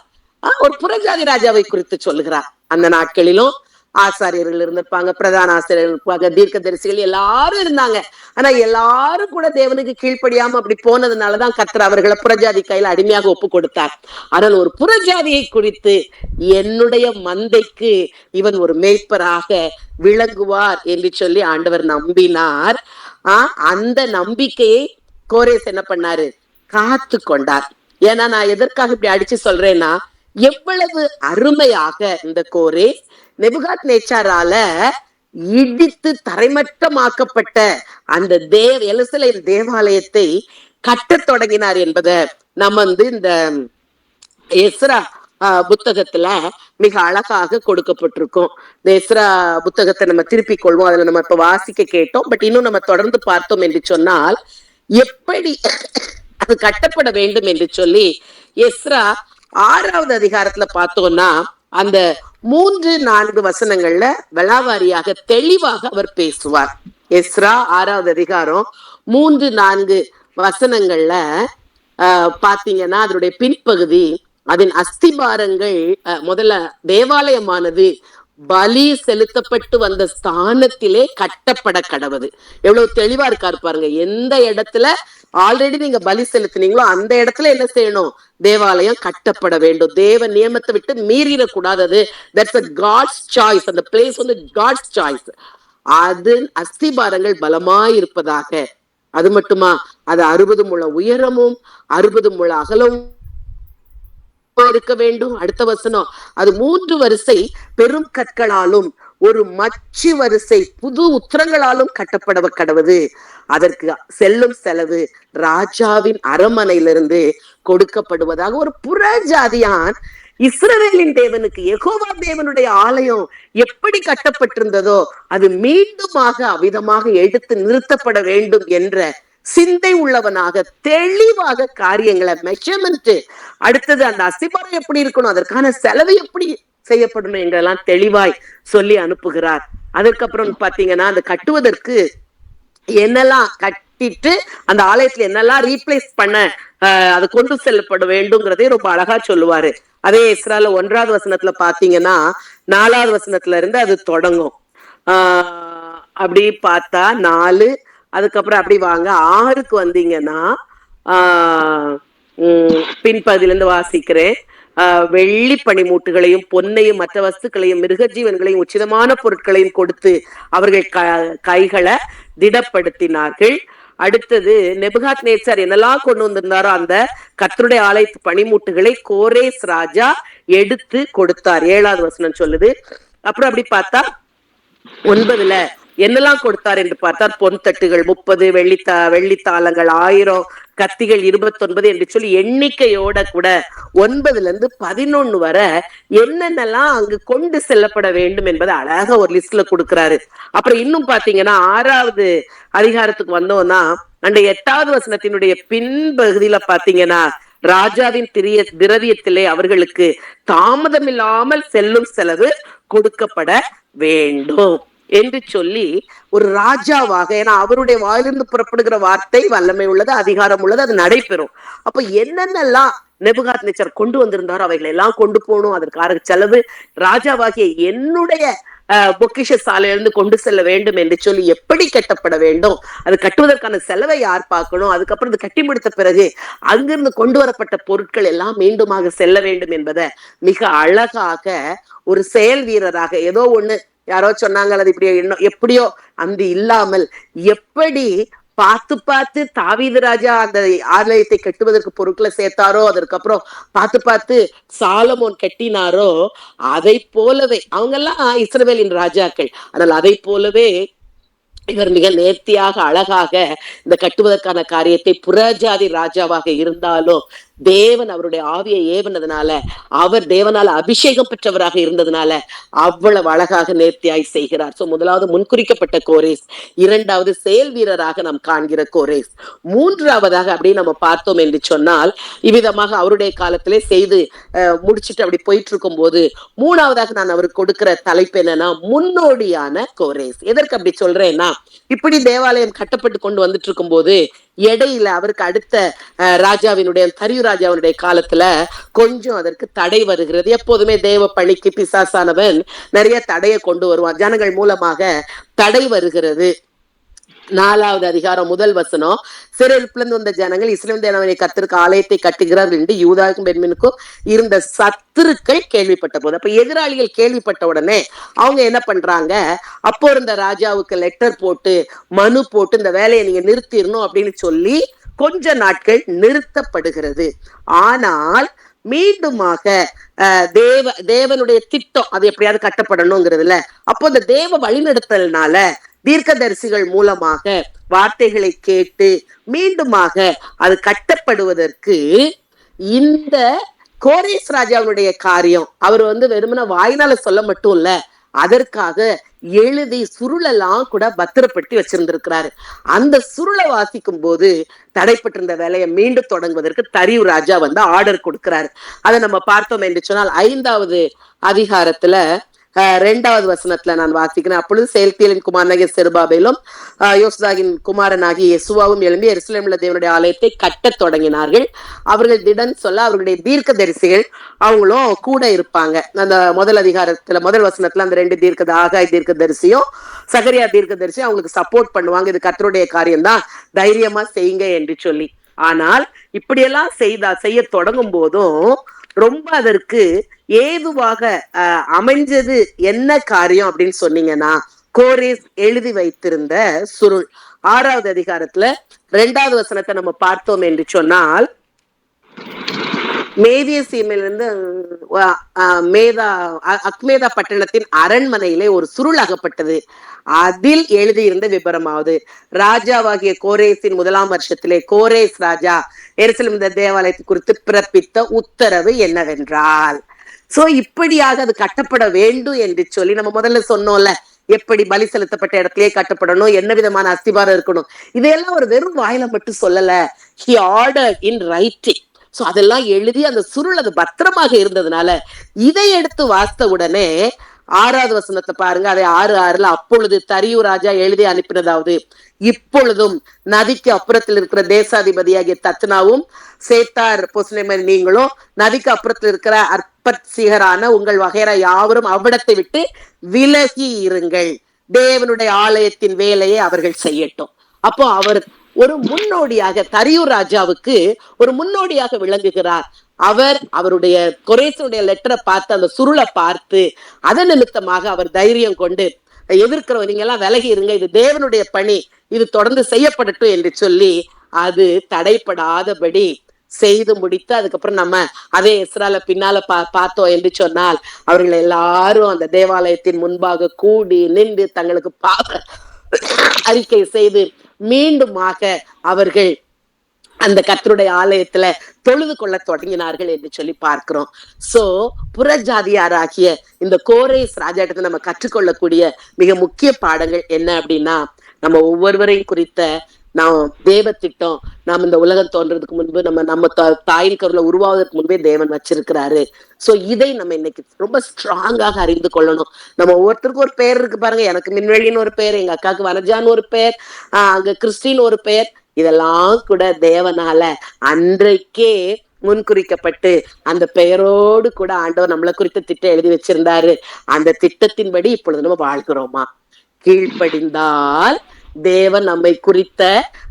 ஒரு புறஜாதி ராஜாவை குறித்து சொல்லுகிறார். அந்த நாட்களிலும் ஆசாரியர்கள் இருந்திருப்பாங்க, பிரதான ஆசிரியர்கள் இருப்பாங்க, தீர்க்கதரிசிகள் எல்லாரும் இருந்தாங்க. ஆனா எல்லாரும் கூட தேவனுக்கு கீழ்ப்படியாம அப்படி போனதுனாலதான் கர்த்தர் அவர்களை புறஜாதி கையில அடிமையாக ஒப்பு கொடுத்தார். ஆனால் ஒரு புறஜாதியை குறித்து என்னுடைய மந்தைக்கு இவன் ஒரு மேய்ப்பராக விளங்குவார் என்று சொல்லி ஆண்டவர் நம்பினார். அந்த நம்பிக்கையை கோரேஸ் என்ன பண்ணாரு? காத்து கொண்டார். ஏன்னா நான் எதற்காக இப்படி அடிச்சு சொல்றேன்னா, எவ்வளவு அருமையாக இந்த கோரேஸ் நேபுகாத்நேச்சாரால இடித்து தரைமட்டமாக்கப்பட்ட அந்த எருசலேம் தேவாலயத்தை கட்டத் தொடங்கினார் என்பதை நம்ம இந்த எஸ்ரா புத்தகத்துல மிக அழகாக கொடுக்கப்பட்டிருக்கும். இந்த எஸ்ரா புத்தகத்தை நம்ம திருப்பிக் கொள்வோம். அதுல நம்ம இப்ப வாசிக்க கேட்டோம். பட் இன்னும் நம்ம தொடர்ந்து பார்த்தோம் என்று சொன்னால் எப்படி அது கட்டப்பட வேண்டும் என்று சொல்லி எஸ்ரா 6வது அதிகாரத்துல பார்த்தோம்னா அந்த 3-4 வசனங்கள்ல விளாவாரியாக தெளிவாக அவர் பேசுவார். எஸ்ரா 6வது அதிகாரம் 3-4 வசனங்கள்ல பாத்தீங்கன்னா அதனுடைய பின்பகுதி, அதன் அஸ்திபாரங்கள், முதல்ல தேவாலயமானது பலி செலுத்தப்பட்டு வந்த ஸ்தானத்திலே கட்டப்பட கடவுது. எவ்வளவு தெளிவா இருக்காரு பாருங்க. எந்த இடத்துல ஆல்ரெடி நீங்க பலி செலுத்தினீங்களோ அந்த இடத்துல என்ன செய்யணும்? தேவாலயம் கட்டப்பட வேண்டும். தேவ நியமத்தை விட்டு மீறிடக்கூடாது. That's a God's choice. அந்த பிளேஸ் வந்து God's choice. அது அஸ்திபாரங்கள் பலமாய் இருப்பதாக. அது மட்டுமா, அது 60 முழ உயரமும் 60 முழ அகலமும் இருக்க வேண்டும். அடுத்த வசனம், அது 3 வரிசை பெரும் கற்களாலும் ஒரு மச்சி வரிசை புது உத்திரங்களாலும் கட்டப்பட கடவுது. அதற்கு செல்லும் செலவு ராஜாவின் அரமனையிலிருந்து கொடுக்கப்படுவதாக. ஒரு புறஜாதியான் இஸ்ரவேலின் தேவனுக்கு, யெகோவா தேவனுடைய ஆலயம் எப்படி கட்டப்பட்டிருந்ததோ அது மீண்டுமாக அவ்விதமாக எடுத்து நிறுத்தப்பட வேண்டும் என்ற சிந்தை உள்ளவனாக தெளிவாக காரியங்களை மெஷர்மெண்ட், அடுத்தது அந்த அஸ்திபாரம் எப்படி இருக்கணும், அதற்கான செலவு எப்படி செய்யப்படணும் என்றெல்லாம் தெளிவாய் சொல்லி அனுப்புகிறார். அதுக்கப்புறம் பாத்தீங்கன்னா அந்த கட்டுவதற்கு என்னெல்லாம் கட்டிட்டு அந்த ஆலயத்துல என்னெல்லாம் ரீப்ளேஸ் பண்ண அது கொண்டு செல்லப்பட வேண்டும்ங்கிறதே ரொம்ப அழகா சொல்லுவாரு. அதே இஸ்ரால 1வது வசனத்துல பாத்தீங்கன்னா 4வது வசனத்துல இருந்து அது தொடங்கும். அப்படி பார்த்தா 4, அதுக்கப்புறம் அப்படி வாங்க 6க்கு வந்தீங்கன்னா பின்பகுதியில இருந்து வாசிக்கிறேன். வெள்ளி பனிமூட்டுகளையும் பொன்னையும் மற்ற வஸ்துக்களையும் மிருக ஜீவன்களையும் உச்சிதமான பொருட்களையும் கொடுத்து அவர்கள் கைகளை திடப்படுத்தினார்கள். அடுத்தது நேபுகாத்நேச்சார் என்னெல்லாம் கொண்டு வந்திருந்தாரோ அந்த கர்த்தருடைய ஆலயத்து பனிமூட்டுகளை கோரேஸ் ராஜா எடுத்து கொடுத்தார். 7வது வசனம் சொல்லுது. அப்புறம் அப்படி பார்த்தா 9ல என்னெல்லாம் கொடுத்தார் என்று பார்த்தார். பொன் தட்டுகள் 30, வெள்ளித்தாளங்கள் 1000, கத்திகள் 29 என்று சொல்லி எண்ணிக்கையோட கூட 9ல இருந்து 11 வரை என்னென்னலாம் அங்கு கொண்டு செல்லப்பட வேண்டும் என்பதை அழகா ஒரு லிஸ்ட்ல கொடுக்கிறாரு. அப்புறம் இன்னும் பாத்தீங்கன்னா 6வது அதிகாரத்துக்கு வந்தோம்னா அந்த 8வது வசனத்தினுடைய பின்பகுதியில பாத்தீங்கன்னா ராஜாவின் திரவியத்திலே அவர்களுக்கு தாமதமில்லாமல் செல்லும் செலவு கொடுக்கப்பட வேண்டும் என்று சொல்லி ஒரு ராஜாவாக, ஏன்னா அவருடைய வாயிலிருந்து புறப்படுகிற வார்த்தை வல்லமை உள்ளது, அதிகாரம் உள்ளது, அது நடைபெறும். அப்ப என்னென்னலாம் நேபுகாத்நேச்சார் கொண்டு வந்திருந்தாரோ அவைகளை எல்லாம் கொண்டு போகணும். அதற்கான செலவு ராஜாவாகிய என்னுடைய பொக்கிஷ சாலையிலிருந்து கொண்டு செல்ல வேண்டும் என்று சொல்லி எப்படி கட்டப்பட வேண்டும், அது கட்டுவதற்கான செலவை யார் பார்க்கணும், அதுக்கப்புறம் அது கட்டி முடித்த பிறகு அங்கிருந்து கொண்டு வரப்பட்ட பொருட்கள் எல்லாம் மீண்டுமாக செல்ல வேண்டும் என்பதை மிக அழகாக ஒரு செயல் வீரராக, ஏதோ ஒண்ணு யாரோ சொன்னாங்க அது இப்படி எப்படியோ அந்த இல்லாமல் எப்படி பார்த்து பார்த்து தாவீது ராஜா அந்த ஆலயத்தை கட்டுவதற்கு பொருட்களை சேர்த்தாரோ, அதற்கப்புறம் பார்த்து பார்த்து சாலமோன் கட்டினாரோ, அதை போலவே அவங்க எல்லாம் இஸ்ரவேலின் ராஜாக்கள். ஆனால் அதை போலவே இவர் மிக நேர்த்தியாக அழகாக இந்த கட்டுவதற்கான காரியத்தை, புறஜாதி ராஜாவாக இருந்தாலும் தேவன் அவருடைய ஆவியை ஏவனதுனால, அவர் தேவனால அபிஷேகம் பெற்றவராக இருந்ததுனால அவ்வளவு அழகாக நேர்த்தியாய் செய்கிறார். சோ முதலாவது முன்குறிக்கப்பட்ட கோரேஸ், இரண்டாவது செயல் வீரராக நாம் காண்கிற கோரேஸ், மூன்றாவதாக அப்படி நம்ம பார்த்தோம் என்று சொன்னால் இவ்விதமாக அவருடைய காலத்திலே செய்து முடிச்சுட்டு அப்படி போயிட்டு இருக்கும் போது மூணாவதாக நான் அவருக்கு கொடுக்கிற தலைப்பு என்னன்னா முன்னோடியான கோரேஸ். எதற்கு அப்படி சொல்றேன்னா, இப்படி தேவாலயம் கட்டப்பட்டு கொண்டு வந்துட்டு இருக்கும் போது இடையில அவருக்கு அடுத்த ராஜாவினுடைய தரியு ராஜாவினுடைய காலத்துல கொஞ்சம் அதற்கு தடை வருகிறது. எப்போதுமே தேவ பணிக்கு பிசாசானவன் நிறைய தடையை கொண்டு வருவான், ஜனங்கள் மூலமாக தடை வருகிறது. 4வது அதிகாரம் 1 வசனம், சிறையிருப்பிலிருந்து வந்த ஜனங்கள் இஸ்ரவேல் தேவனாகிய கர்த்தருக்கு ஆலயத்தை கட்டுகிறார்கள் என்று யூதாவுக்கும் பென்யமீனுக்கும் இருந்த சத்துருக்கள் கேள்விப்பட்ட போது, அப்ப எதிராளிகள் கேள்விப்பட்ட உடனே அவங்க என்ன பண்றாங்க, அப்போ இருந்த ராஜாவுக்கு லெட்டர் போட்டு மனு போட்டு இந்த வேலையை நீங்க நிறுத்திடணும் அப்படின்னு சொல்லி கொஞ்ச நாட்கள் நிறுத்தப்படுகிறது. ஆனால் மீண்டுமாக தேவனுடைய திட்டம் அது எப்படியாவது கட்டப்படணுங்கிறதுல, அப்போ இந்த தேவ வழிநடத்தல்னால தீர்க்கதரிசிகள் மூலமாக வார்த்தைகளை கேட்டு மீண்டுமாக அது கட்டப்படுவதற்கு இந்த கோரேஸ் ராஜாவுடைய காரியம், அவர் வெறுமன வாயினால சொல்ல மட்டும் இல்ல, அதற்காக எழுதி சுருளெல்லாம் கூட பத்திரப்படுத்தி வச்சிருந்திருக்கிறாரு. அந்த சுருளை வாசிக்கும் போது தடைப்பட்டிருந்த வேலையை மீண்டும் தொடங்குவதற்கு தரியு ராஜா ஆர்டர் கொடுக்கிறாரு. அதை நம்ம பார்த்தோம் என்று சொன்னால் 5வது அதிகாரத்துல 2வது வசனத்துல நான் வாசிக்கிறேன். அப்பொழுது செயல்தியலின் குமாரனாகிய செருபாபேலும் யோசதாகின் குமாரனாகிய யெசுவாவும் எழும்பி எருசலேமில் தேவனுடைய ஆலயத்தை கட்டத் தொடங்கினார்கள். அவர்கள் திடன் சொல்ல அவர்களுடைய தீர்க்க தரிசிகள் அவங்களும் கூட இருப்பாங்க. அந்த முதல் அதிகாரத்துல 1 வசனத்துல அந்த 2 ஆகாய் தீர்க்க தரிசியும் சகரியா தீர்க்க தரிசியும் அவங்களுக்கு சப்போர்ட் பண்ணுவாங்க, இது கர்த்தருடைய காரியம்தான், தைரியமா செய்யுங்க என்று சொல்லி. ஆனால் இப்படியெல்லாம் செய்ய தொடங்கும் போதும் ரொம்ப அதற்கு ஏதுவாக அமைஞ்சது என்ன காரியம் அப்படின்னு சொன்னீங்கன்னா, கோரேஸ் எழுதி வைத்திருந்த சுருள். 6வது அதிகாரத்துல 2வது வசனத்தை நம்ம பார்த்தோம் என்று சொன்னால், மேதிய சீமையிலிருந்து அக்மேதா பட்டணத்தின் அரண்மனையிலே ஒரு சுருள் அகப்பட்டது. அதில் எழுதியிருந்த விபரமாவது, ராஜாவாகிய கோரேசின் 1ஆம் வருஷத்திலே கோரேஸ் ராஜா எருசலேம் தேவாலயத்தை குறித்து பிறப்பித்த உத்தரவு என்னவென்றால், சோ இப்படியாக அது கட்டப்பட வேண்டும் என்று சொல்லி நம்ம முதல்ல சொன்னோம்ல, எப்படி பலி செலுத்தப்பட்ட இடத்திலேயே கட்டப்படணும், என்ன விதமான அஸ்திபாரம் இருக்கணும், இதையெல்லாம் ஒரு வெறும் வாயில மட்டும் சொல்லல, he ordered in writing. So அதெல்லாம் எழுதி அந்த சுருள் அது பத்திரமாக இருந்ததுனால இதை எடுத்து வாசித்த உடனே 6வது வசனத்தை பாருங்க, அதை 6:6 அப்பொழுது தரியு ராஜா எழுதி அனுப்பினதாவது, இப்பொழுதும் நதிக்கு அப்புறத்தில் இருக்கிற தேசாதிபதியாகிய தத்னாவும் சேத்தார் பொஸ்னேமர் நீங்களும் நதிக்கு அப்புறத்தில் இருக்கிற அற்பத்சிகரான உங்கள் வகைரா யாவரும் அவ்விடத்தை விட்டு விலகி இருங்கள், தேவனுடைய ஆலயத்தின் வேலையை அவர்கள் செய்யட்டும். அப்போ அவர் ஒரு முன்னோடியாக, தரியு ராஜாவுக்கு ஒரு முன்னோடியாக விளங்குகிறார். அவருடைய கோரேசுடைய லெட்டரை பார்த்து, அந்த சுருளை பார்த்து, அதன் நிமித்தமாக அவர் தைரியம் கொண்டு எதிர்க்கிறவங்க நீங்க எல்லாம் விலகி இருங்க, இது தேவனுடைய பணி, இது தொடர்ந்து செய்யப்படட்டும் என்று சொல்லி அது தடைப்படாதபடி செய்து முடித்து, அதுக்கப்புறம் நம்ம அதே எஸ்ரால பின்னால பார்த்தோம் என்று சொன்னால், அவர்கள் எல்லாரும் அந்த தேவாலயத்தின் முன்பாக கூடி நின்று தங்களுக்கு பாவ அறிக்கை செய்து மீண்டுமாக அவர்கள் அந்த கர்த்தருடைய ஆலயத்துல தொழுது கொள்ள தொடங்கினார்கள் என்று சொல்லி பார்க்கிறோம். சோ புறஜாதியாராகிய இந்த கோரேஸ் ராஜாட்டத்தை நம்ம கற்றுக்கொள்ளக்கூடிய மிக முக்கிய பாடங்கள் என்ன அப்படின்னா, நம்ம ஒவ்வொருவரையும் குறித்த நாம் தேவ திட்டம், நாம் இந்த உலகம் தோன்றதுக்கு முன்பு நம்ம தாயின் கருவில உருவாவதற்கு முன்பே தேவன் வச்சிருக்கிறாரு. சோ இதை நம்ம இன்னைக்கு ரொம்ப ஸ்ட்ராங்காக அறிந்து கொள்ளணும். நம்ம ஒவ்வொருத்தருக்கும் ஒரு பேர் இருக்கு பாருங்க, எனக்கு மின்வெளின்னு ஒரு பேர், எங்க அக்காவுக்கு வனஜான்னு ஒரு பேர், அங்க கிறிஸ்டின் ஒரு பேர், இதெல்லாம் கூட தேவனால அன்றைக்கே முன்குறிக்கப்பட்டு அந்த பெயரோடு கூட ஆண்டவர் நம்மளை குறித்த திட்டம் எழுதி வச்சிருந்தாரு. அந்த திட்டத்தின்படி இப்பொழுது நம்ம வாழ்கிறோமா? கீழ்ப்படிந்தால் தேவன் நம்மை குறித்த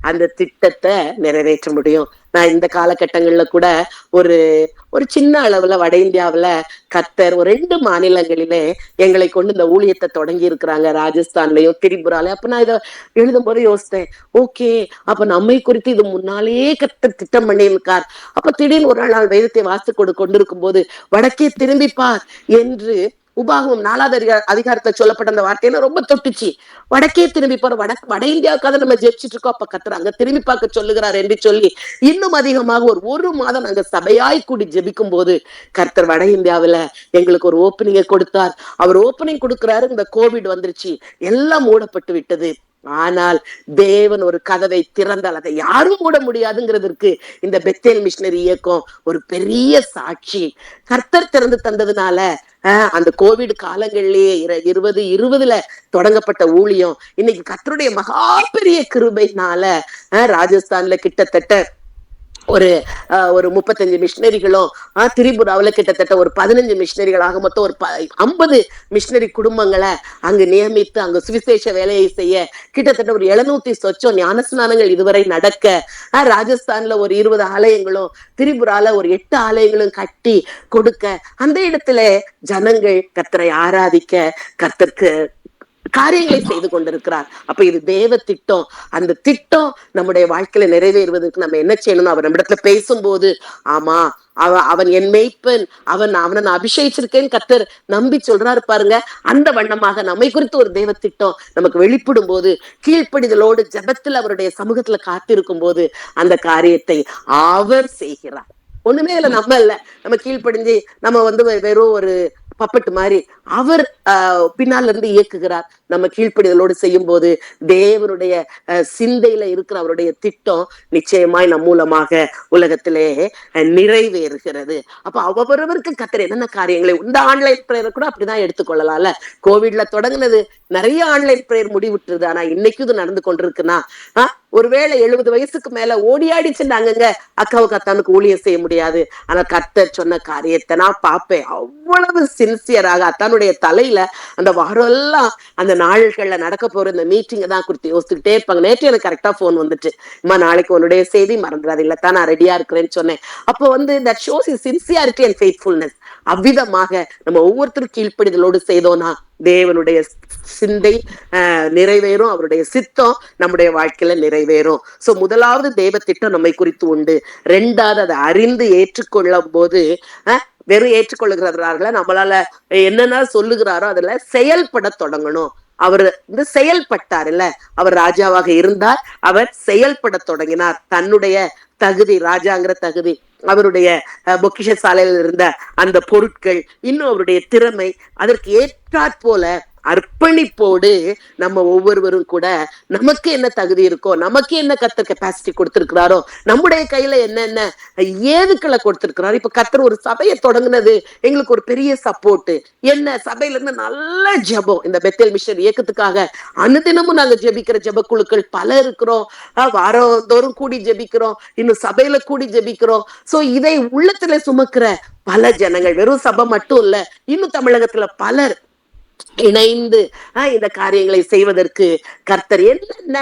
அந்த திட்டத்தை நிறைவேற்ற முடியும். நான் இந்த காலகட்டங்கள்ல கூட ஒரு ஒரு சின்ன அளவுல வட இந்தியாவுல கர்த்தர் ஒரு 2 மாநிலங்களிலே எங்களை கொண்டு இந்த ஊழியத்தை தொடங்கி இருக்கிறாங்க, ராஜஸ்தான்லயும் திரிபுராலயும். அப்ப நான் இதை எழுதும் போது யோசித்தேன், ஓகே, அப்ப நம்மை குறித்து இது முன்னாலேயே கர்த்தர் திட்டம் பண்ணியிருக்கார். அப்ப திடீர்னு ஒரு நாள் வேதத்தை வாசித்து கொண்டிருக்கும் போது வடக்கே திரும்பிப்பார் என்று உபாகமம் 4வது அதிகாரத்துல சொல்லப்பட்ட அந்த வார்த்தையில ரொம்ப தொட்டுச்சு. வடக்கே திரும்பி போற வட இந்தியாவுக்காக நம்ம ஜெபிச்சுட்டு இருக்கோம், அப்ப கர்த்தர் அங்க திரும்பி பார்க்க சொல்லுகிறார் என்று சொல்லி இன்னும் அதிகமாக ஒரு மாதம் நாங்க சபையாய் கூடி ஜெபிக்கும் போது கர்த்தர் வட இந்தியாவுல எங்களுக்கு ஒரு ஓப்பனிங்கை கொடுத்தார். அவர் ஓப்பனிங் கொடுக்கிறாரு, இந்த கோவிட் வந்துருச்சு, எல்லாம் மூடப்பட்டு விட்டது. ஆனால் தேவன் ஒரு கதவை திறந்தால் அதை யாரும் மூட முடியாதுங்கிறதுக்கு இந்த பெத்தேல் மிஷனரி இயக்கம் ஒரு பெரிய சாட்சி. கர்த்தர் திறந்து தந்ததுனால அந்த கோவிட் காலங்கள்லயே 2020 தொடங்கப்பட்ட ஊழியம் இன்னைக்கு கர்த்தருடைய மகா பெரிய கிருபைனால ராஜஸ்தான்ல கிட்டத்தட்ட ஒரு 35 மிஷினரிகளும், திரிபுராவில கிட்டத்தட்ட ஒரு 15 மிஷினரிகளாக மொத்தம் ஒரு 50 மிஷினரி குடும்பங்களை அங்கு நியமித்து அங்கு சுவிசேஷ வேலையை செய்ய கிட்டத்தட்ட ஒரு 700 சொச்சம் ஞானஸ்நானங்கள் இதுவரை நடக்க, ராஜஸ்தான்ல ஒரு 20 ஆலயங்களும் திரிபுரால ஒரு 8 ஆலயங்களும் கட்டி கொடுக்க, அந்த இடத்துல ஜனங்கள் கர்த்தரை ஆராதிக்க கர்த்தருக்கு காரியங்களை செய்து கொண்டிருக்கிறார். அப்ப இது தேவ திட்டம். அந்த திட்டம் நம்முடைய வாழ்க்கையில நிறைவேறுவதற்கு நம்ம என்ன செய்யணும்? அவர் நம்ம இடத்துல பேசும்போது, ஆமா அவன் என் மேய்ப்பன், அவனை நான் அபிஷேகிச்சிருக்கேன்னு கர்த்தர் நம்பி சொல்றாரு பாருங்க. அந்த வண்ணமாக நம்மை குறித்து ஒரு தேவ திட்டம் நமக்கு வெளிப்படும் போது, கீழ்ப்படிதலோடு ஜெபத்தில் அவருடைய சமூகத்துல காத்திருக்கும் போது அந்த காரியத்தை அவர் செய்கிறார். ஒண்ணுமே இல்ல, நம்ம இல்ல, நம்ம கீழ்ப்படிஞ்சு நம்ம வெறும் ஒரு பப்பட்டு மாதிரி அவர் பின்னால இருந்து இயக்குகிறார். நம்ம கீழ்ப்படிதலோடு செய்யும் போது தேவனுடைய சிந்தையில இருக்கிற அவருடைய திட்டம் நிச்சயமாய் நம் மூலமாக உலகத்திலே நிறைவேறுகிறது. அப்ப அவரவருக்கு கர்த்தர் என்னென்ன காரியங்களை, இந்த ஆன்லைன் பிரேயரை கூட அப்படிதான் எடுத்துக்கொள்ளலாம்ல. கோவிட்ல தொடங்குனது நிறைய ஆன்லைன் பிரேயர் முடிவுட்டுருது. ஆனா இன்னைக்கும் இது நடந்து கொண்டிருக்குன்னா, ஒருவேளை 70 வயசுக்கு மேல ஓடியாடிச்சுன்னு அங்கங்க அக்காவுக்கு அத்தானுக்கு ஊழியம் செய்ய முடியாது. ஆனா கர்த்தர் சொன்ன காரியத்தை நான் பார்ப்பேன். அவ்வளவு சின்சியராக அத்தானுடைய தலையில அந்த வாரம் எல்லாம் அந்த நாள்கள்ல நடக்க போற இந்த மீட்டிங்கை தான் குறித்து யோசிச்சுக்கிட்டே இருப்பாங்க. நேற்று எனக்கு கரெக்டா போன் வந்துட்டு, அம்மா நாளைக்கு உன்னுடைய செய்தி மறந்துடாது, இல்லத்தான் நான் ரெடியா இருக்கிறேன்னு சொன்னேன். அப்போ that shows his sincerity and faithfulness. அவ்விதமாக நம்ம ஒவ்வொருத்தரும் கீழ்ப்படிதலோடு செய்தோம்னா தேவனுடைய சிந்தை நிறைவேறும், அவருடைய சித்தம் நம்முடைய வாழ்க்கையில நிறைவேறும். சோ முதலாவது தேவ திட்டம் நம்மை குறித்து உண்டு. 2வது அதை அறிந்து ஏற்றுக்கொள்ளும் போது, வெறும் ஏற்றுக்கொள்ளுகிறார்களா, நம்மளால என்னென்ன சொல்லுகிறாரோ அதுல செயல்பட தொடங்கணும். அவர் செயல்பட்டார் இல்ல, அவர் ராஜாவாக இருந்தார், அவர் செயல்பட தொடங்கினார். தன்னுடைய தகுதி, ராஜாங்கிற தகுதி, அவருடைய பொக்கிஷ சாலையில் இருந்த அந்த பொருட்கள், இன்னும் அவருடைய திறமை, அதற்கு ஏற்றாற் போல அர்ப்பணிப்போடு நம்ம ஒவ்வொருவரும் கூட நமக்கு என்ன தகுதி இருக்கோ, நமக்கு என்ன கர்த்தர் கெப்பாசிட்டி கொடுத்திருக்கிறாரோ, நம்முடைய கையில என்னென்ன ஏதுக்களை கொடுத்திருக்கிறாரோ. இப்ப கர்த்தர் ஒரு சபையை தொடங்குனது எங்களுக்கு ஒரு பெரிய சப்போர்ட். என்ன, சபையில இருந்து நல்ல ஜெபம். இந்த பெத்தேல் மிஷன் இயக்கத்துக்காக அனுதினமும் நாங்க ஜெபிக்கிற ஜெபக்குழுக்கள் பல இருக்கிறோம். வாரந்தோறும் கூடி ஜெபிக்கிறோம், இன்னும் சபையில கூடி ஜெபிக்கிறோம். சோ இதை உள்ளத்துல சுமக்கிற பல ஜனங்கள், வெறும் சபை மட்டும் இல்ல, இன்னும் தமிழகத்துல பலர் இணைந்து இந்த காரியங்களை செய்வதற்கு கர்த்தர் என்னென்ன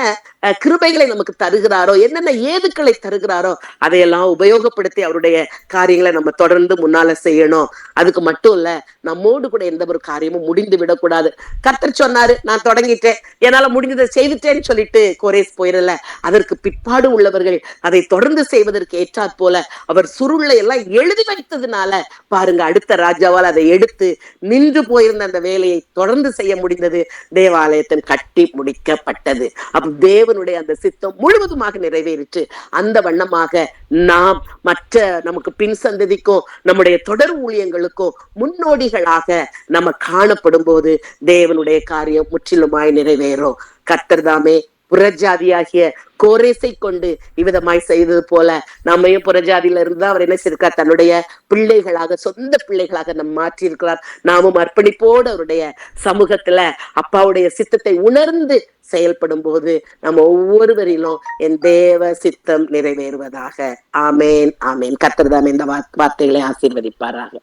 கிருபைகளை நமக்கு தருகிறாரோ, என்னென்ன ஏதுக்களை தருகிறாரோ அதையெல்லாம் உபயோகப்படுத்தி அவருடைய காரியங்களை நம்ம தொடர்ந்து முன்னால செய்யணும். அதுக்கு மட்டும் இல்ல, நம்மோடு கூட எந்த ஒரு காரியமும் முடிந்து விடக்கூடாது. கர்த்தர் சொன்னாரு, நான் தொடங்கிட்டேன், என்னால முடிஞ்சதை செய்துட்டேன்னு சொல்லிட்டு கோரேஸ் போயிடல. அதற்கு பிற்பாடு உள்ளவர்கள் அதை தொடர்ந்து செய்வதற்கு ஏற்றாற் போல அவர் சுருளை எல்லாம் எழுதி வைத்ததுனால பாருங்க, அடுத்த ராஜாவால் அதை எடுத்து நின்று போயிருந்த அந்த வேலையை தொடர்ந்து செய்ய முடிந்தது. தேவாலயத்தின் கட்டி முடிக்கப்பட்டது. அப்ப தேவனுடைய அந்த சித்தம் முழுவதுமாக நிறைவேறிற்று. அந்த வண்ணமாக நாம் மற்ற நமக்கு பின் சந்ததிக்கும் நம்முடைய தொடர் ஊழியங்களுக்கும் முன்னோடிகளாக நம்ம காணப்படும் போது தேவனுடைய காரியம் முற்றிலுமாய் நிறைவேறும். கர்த்தர் தாமே புறஜாதியாகிய கோரேசை கொண்டு இவ்விதமாய் செய்தது போல நம்மையும் புறஜாதியில இருந்து அவர் என்ன செய்திருக்கார், தன்னுடைய பிள்ளைகளாக, சொந்த பிள்ளைகளாக நம்ம மாற்றி இருக்கிறார். நாமும் அர்ப்பணிப்போடு அவருடைய சமூகத்துல அப்பாவுடைய சித்தத்தை உணர்ந்து செயல்படும் போது நம்ம ஒவ்வொருவரிலும் என் தேவ சித்தம் நிறைவேறுவதாக. ஆமேன், ஆமேன். கர்த்தர் தாமே இந்த வார்த்தைகளை ஆசீர்வதிப்பாராக.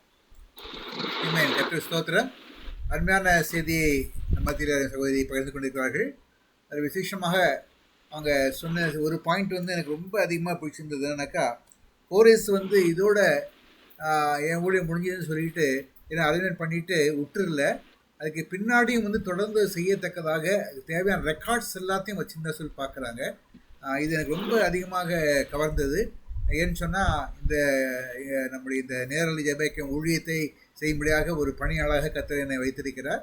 கர்த்தர் ஸ்தோத்திரம். அருமையான செய்தியை மத்தியில் சகோதரி பகிர்ந்து கொண்டிருக்கிறார்கள். அது விசேஷமாக அவங்க சொன்ன ஒரு பாயிண்ட் வந்து எனக்கு ரொம்ப அதிகமாக பிடிச்சிருந்தது. என்னன்னாக்கா, கோரேஸ் வந்து இதோட என் ஊழியம் முடிஞ்சதுன்னு சொல்லிட்டு என்னை அலைன்மெண்ட் பண்ணிட்டு விட்டுறல, அதுக்கு பின்னாடியும் வந்து தொடர்ந்து செய்யத்தக்கதாக தேவையான ரெக்கார்ட்ஸ் எல்லாத்தையும் வச்சுருந்தா சொல்லி பார்க்குறாங்க. இது எனக்கு ரொம்ப அதிகமாக கவர்ந்தது. ஏன்னு சொன்னால், இந்த நம்முடைய இந்த நேரலை ஜெபம் ஊழியத்தை செய்யும்படியாக ஒரு பணியாளாக கர்த்தர் என்னை வைத்திருக்கிறார்.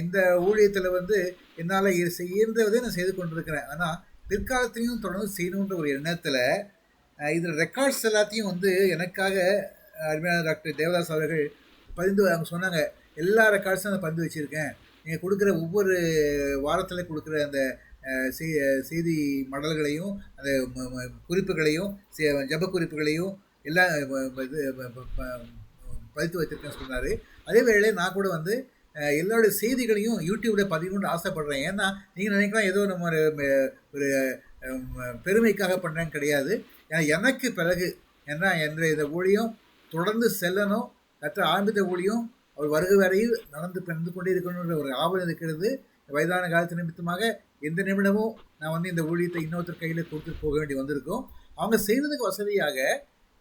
இந்த ஊழியத்தில் வந்து என்னால் இயன்றதை நான் செய்து கொண்டிருக்கிறேன். ஆனால் பிற்காலத்திலையும் தொடர்ந்து செய்யணுன்ற ஒரு எண்ணத்தில் இதில் ரெக்கார்ட்ஸ் எல்லாத்தையும் வந்து எனக்காக அருமையான டாக்டர் தேவதாஸ் அவர்கள் அவங்க சொன்னாங்க, எல்லா ரெக்கார்ட்ஸும் நான் பதிந்து வச்சுருக்கேன். நீங்கள் கொடுக்குற ஒவ்வொரு வாரத்தில் கொடுக்குற அந்த செய்தி மடல்களையும் அந்த குறிப்புகளையும் ஜப குறிப்புகளையும் எல்லாம் பதித்து வைத்திருக்கேன்னு சொன்னார். அதே வேளையில் நான் கூட வந்து எல்லாருடைய செய்திகளையும் யூடியூப்பில் பதிவுன்னு ஆசைப்படுறேன். ஏன்னா நீங்கள் நினைக்கலாம் ஏதோ நம்ம ஒரு பெருமைக்காக பண்ணுறேன்னு கிடையாது. ஏன்னா எனக்கு பிறகு ஏன்னா இந்த ஊழியம் தொடர்ந்து செல்லணும், கர்த்தர் ஆரம்பித்த ஊழியம் அவர் வருகை வரையில் நடந்து கொண்டே இருக்கணுன்ற ஒரு ஆவல் இருக்கிறது. வயதான காலத்து நிமித்தமாக எந்த நிமிடமும் நான் வந்து இந்த ஊழியத்தை இன்னொருத்தர் கையில் கொடுத்துட்டு போக வேண்டி வந்திருக்கோம். அவங்க செய்வதுக்கு வசதியாக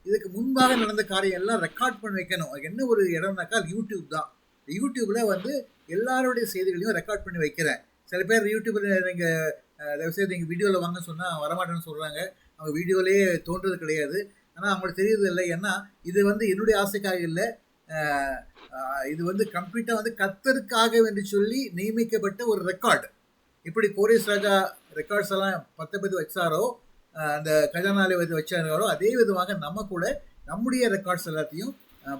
இதுக்கு முன்பாக நடந்த காரியம் எல்லாம் ரெக்கார்ட் பண்ணி வைக்கணும். அது என்ன ஒரு இடம்னாக்கா யூடியூப் தான். யூடியூப்பில் வந்து எல்லாருடைய செய்திகளையும் ரெக்கார்ட் பண்ணி வைக்கிறேன். சில பேர் யூடியூப்பில் நீங்கள் தயவுசெய்து நீங்கள் வீடியோவில் வாங்க சொன்னால் வரமாட்டேன்னு சொல்கிறாங்க. அவங்க வீடியோலேயே தோன்றது கிடையாது. ஆனால் அவங்களுக்கு தெரியறது இல்லை. ஏன்னா இது வந்து என்னுடைய ஆசைக்காக இல்லை, இது வந்து கம்ப்ளீட்டாக வந்து கர்த்தருக்காக என்று சொல்லி நியமிக்கப்பட்ட ஒரு ரெக்கார்டு. இப்படி கோரேஸ் ராஜா ரெக்கார்ட்ஸ் எல்லாம் 10 வச்சாரோ, அந்த கஜானாலை வச்சாரோ, அதே விதமாக நம்ம கூட நம்முடைய ரெக்கார்ட்ஸ் எல்லாத்தையும்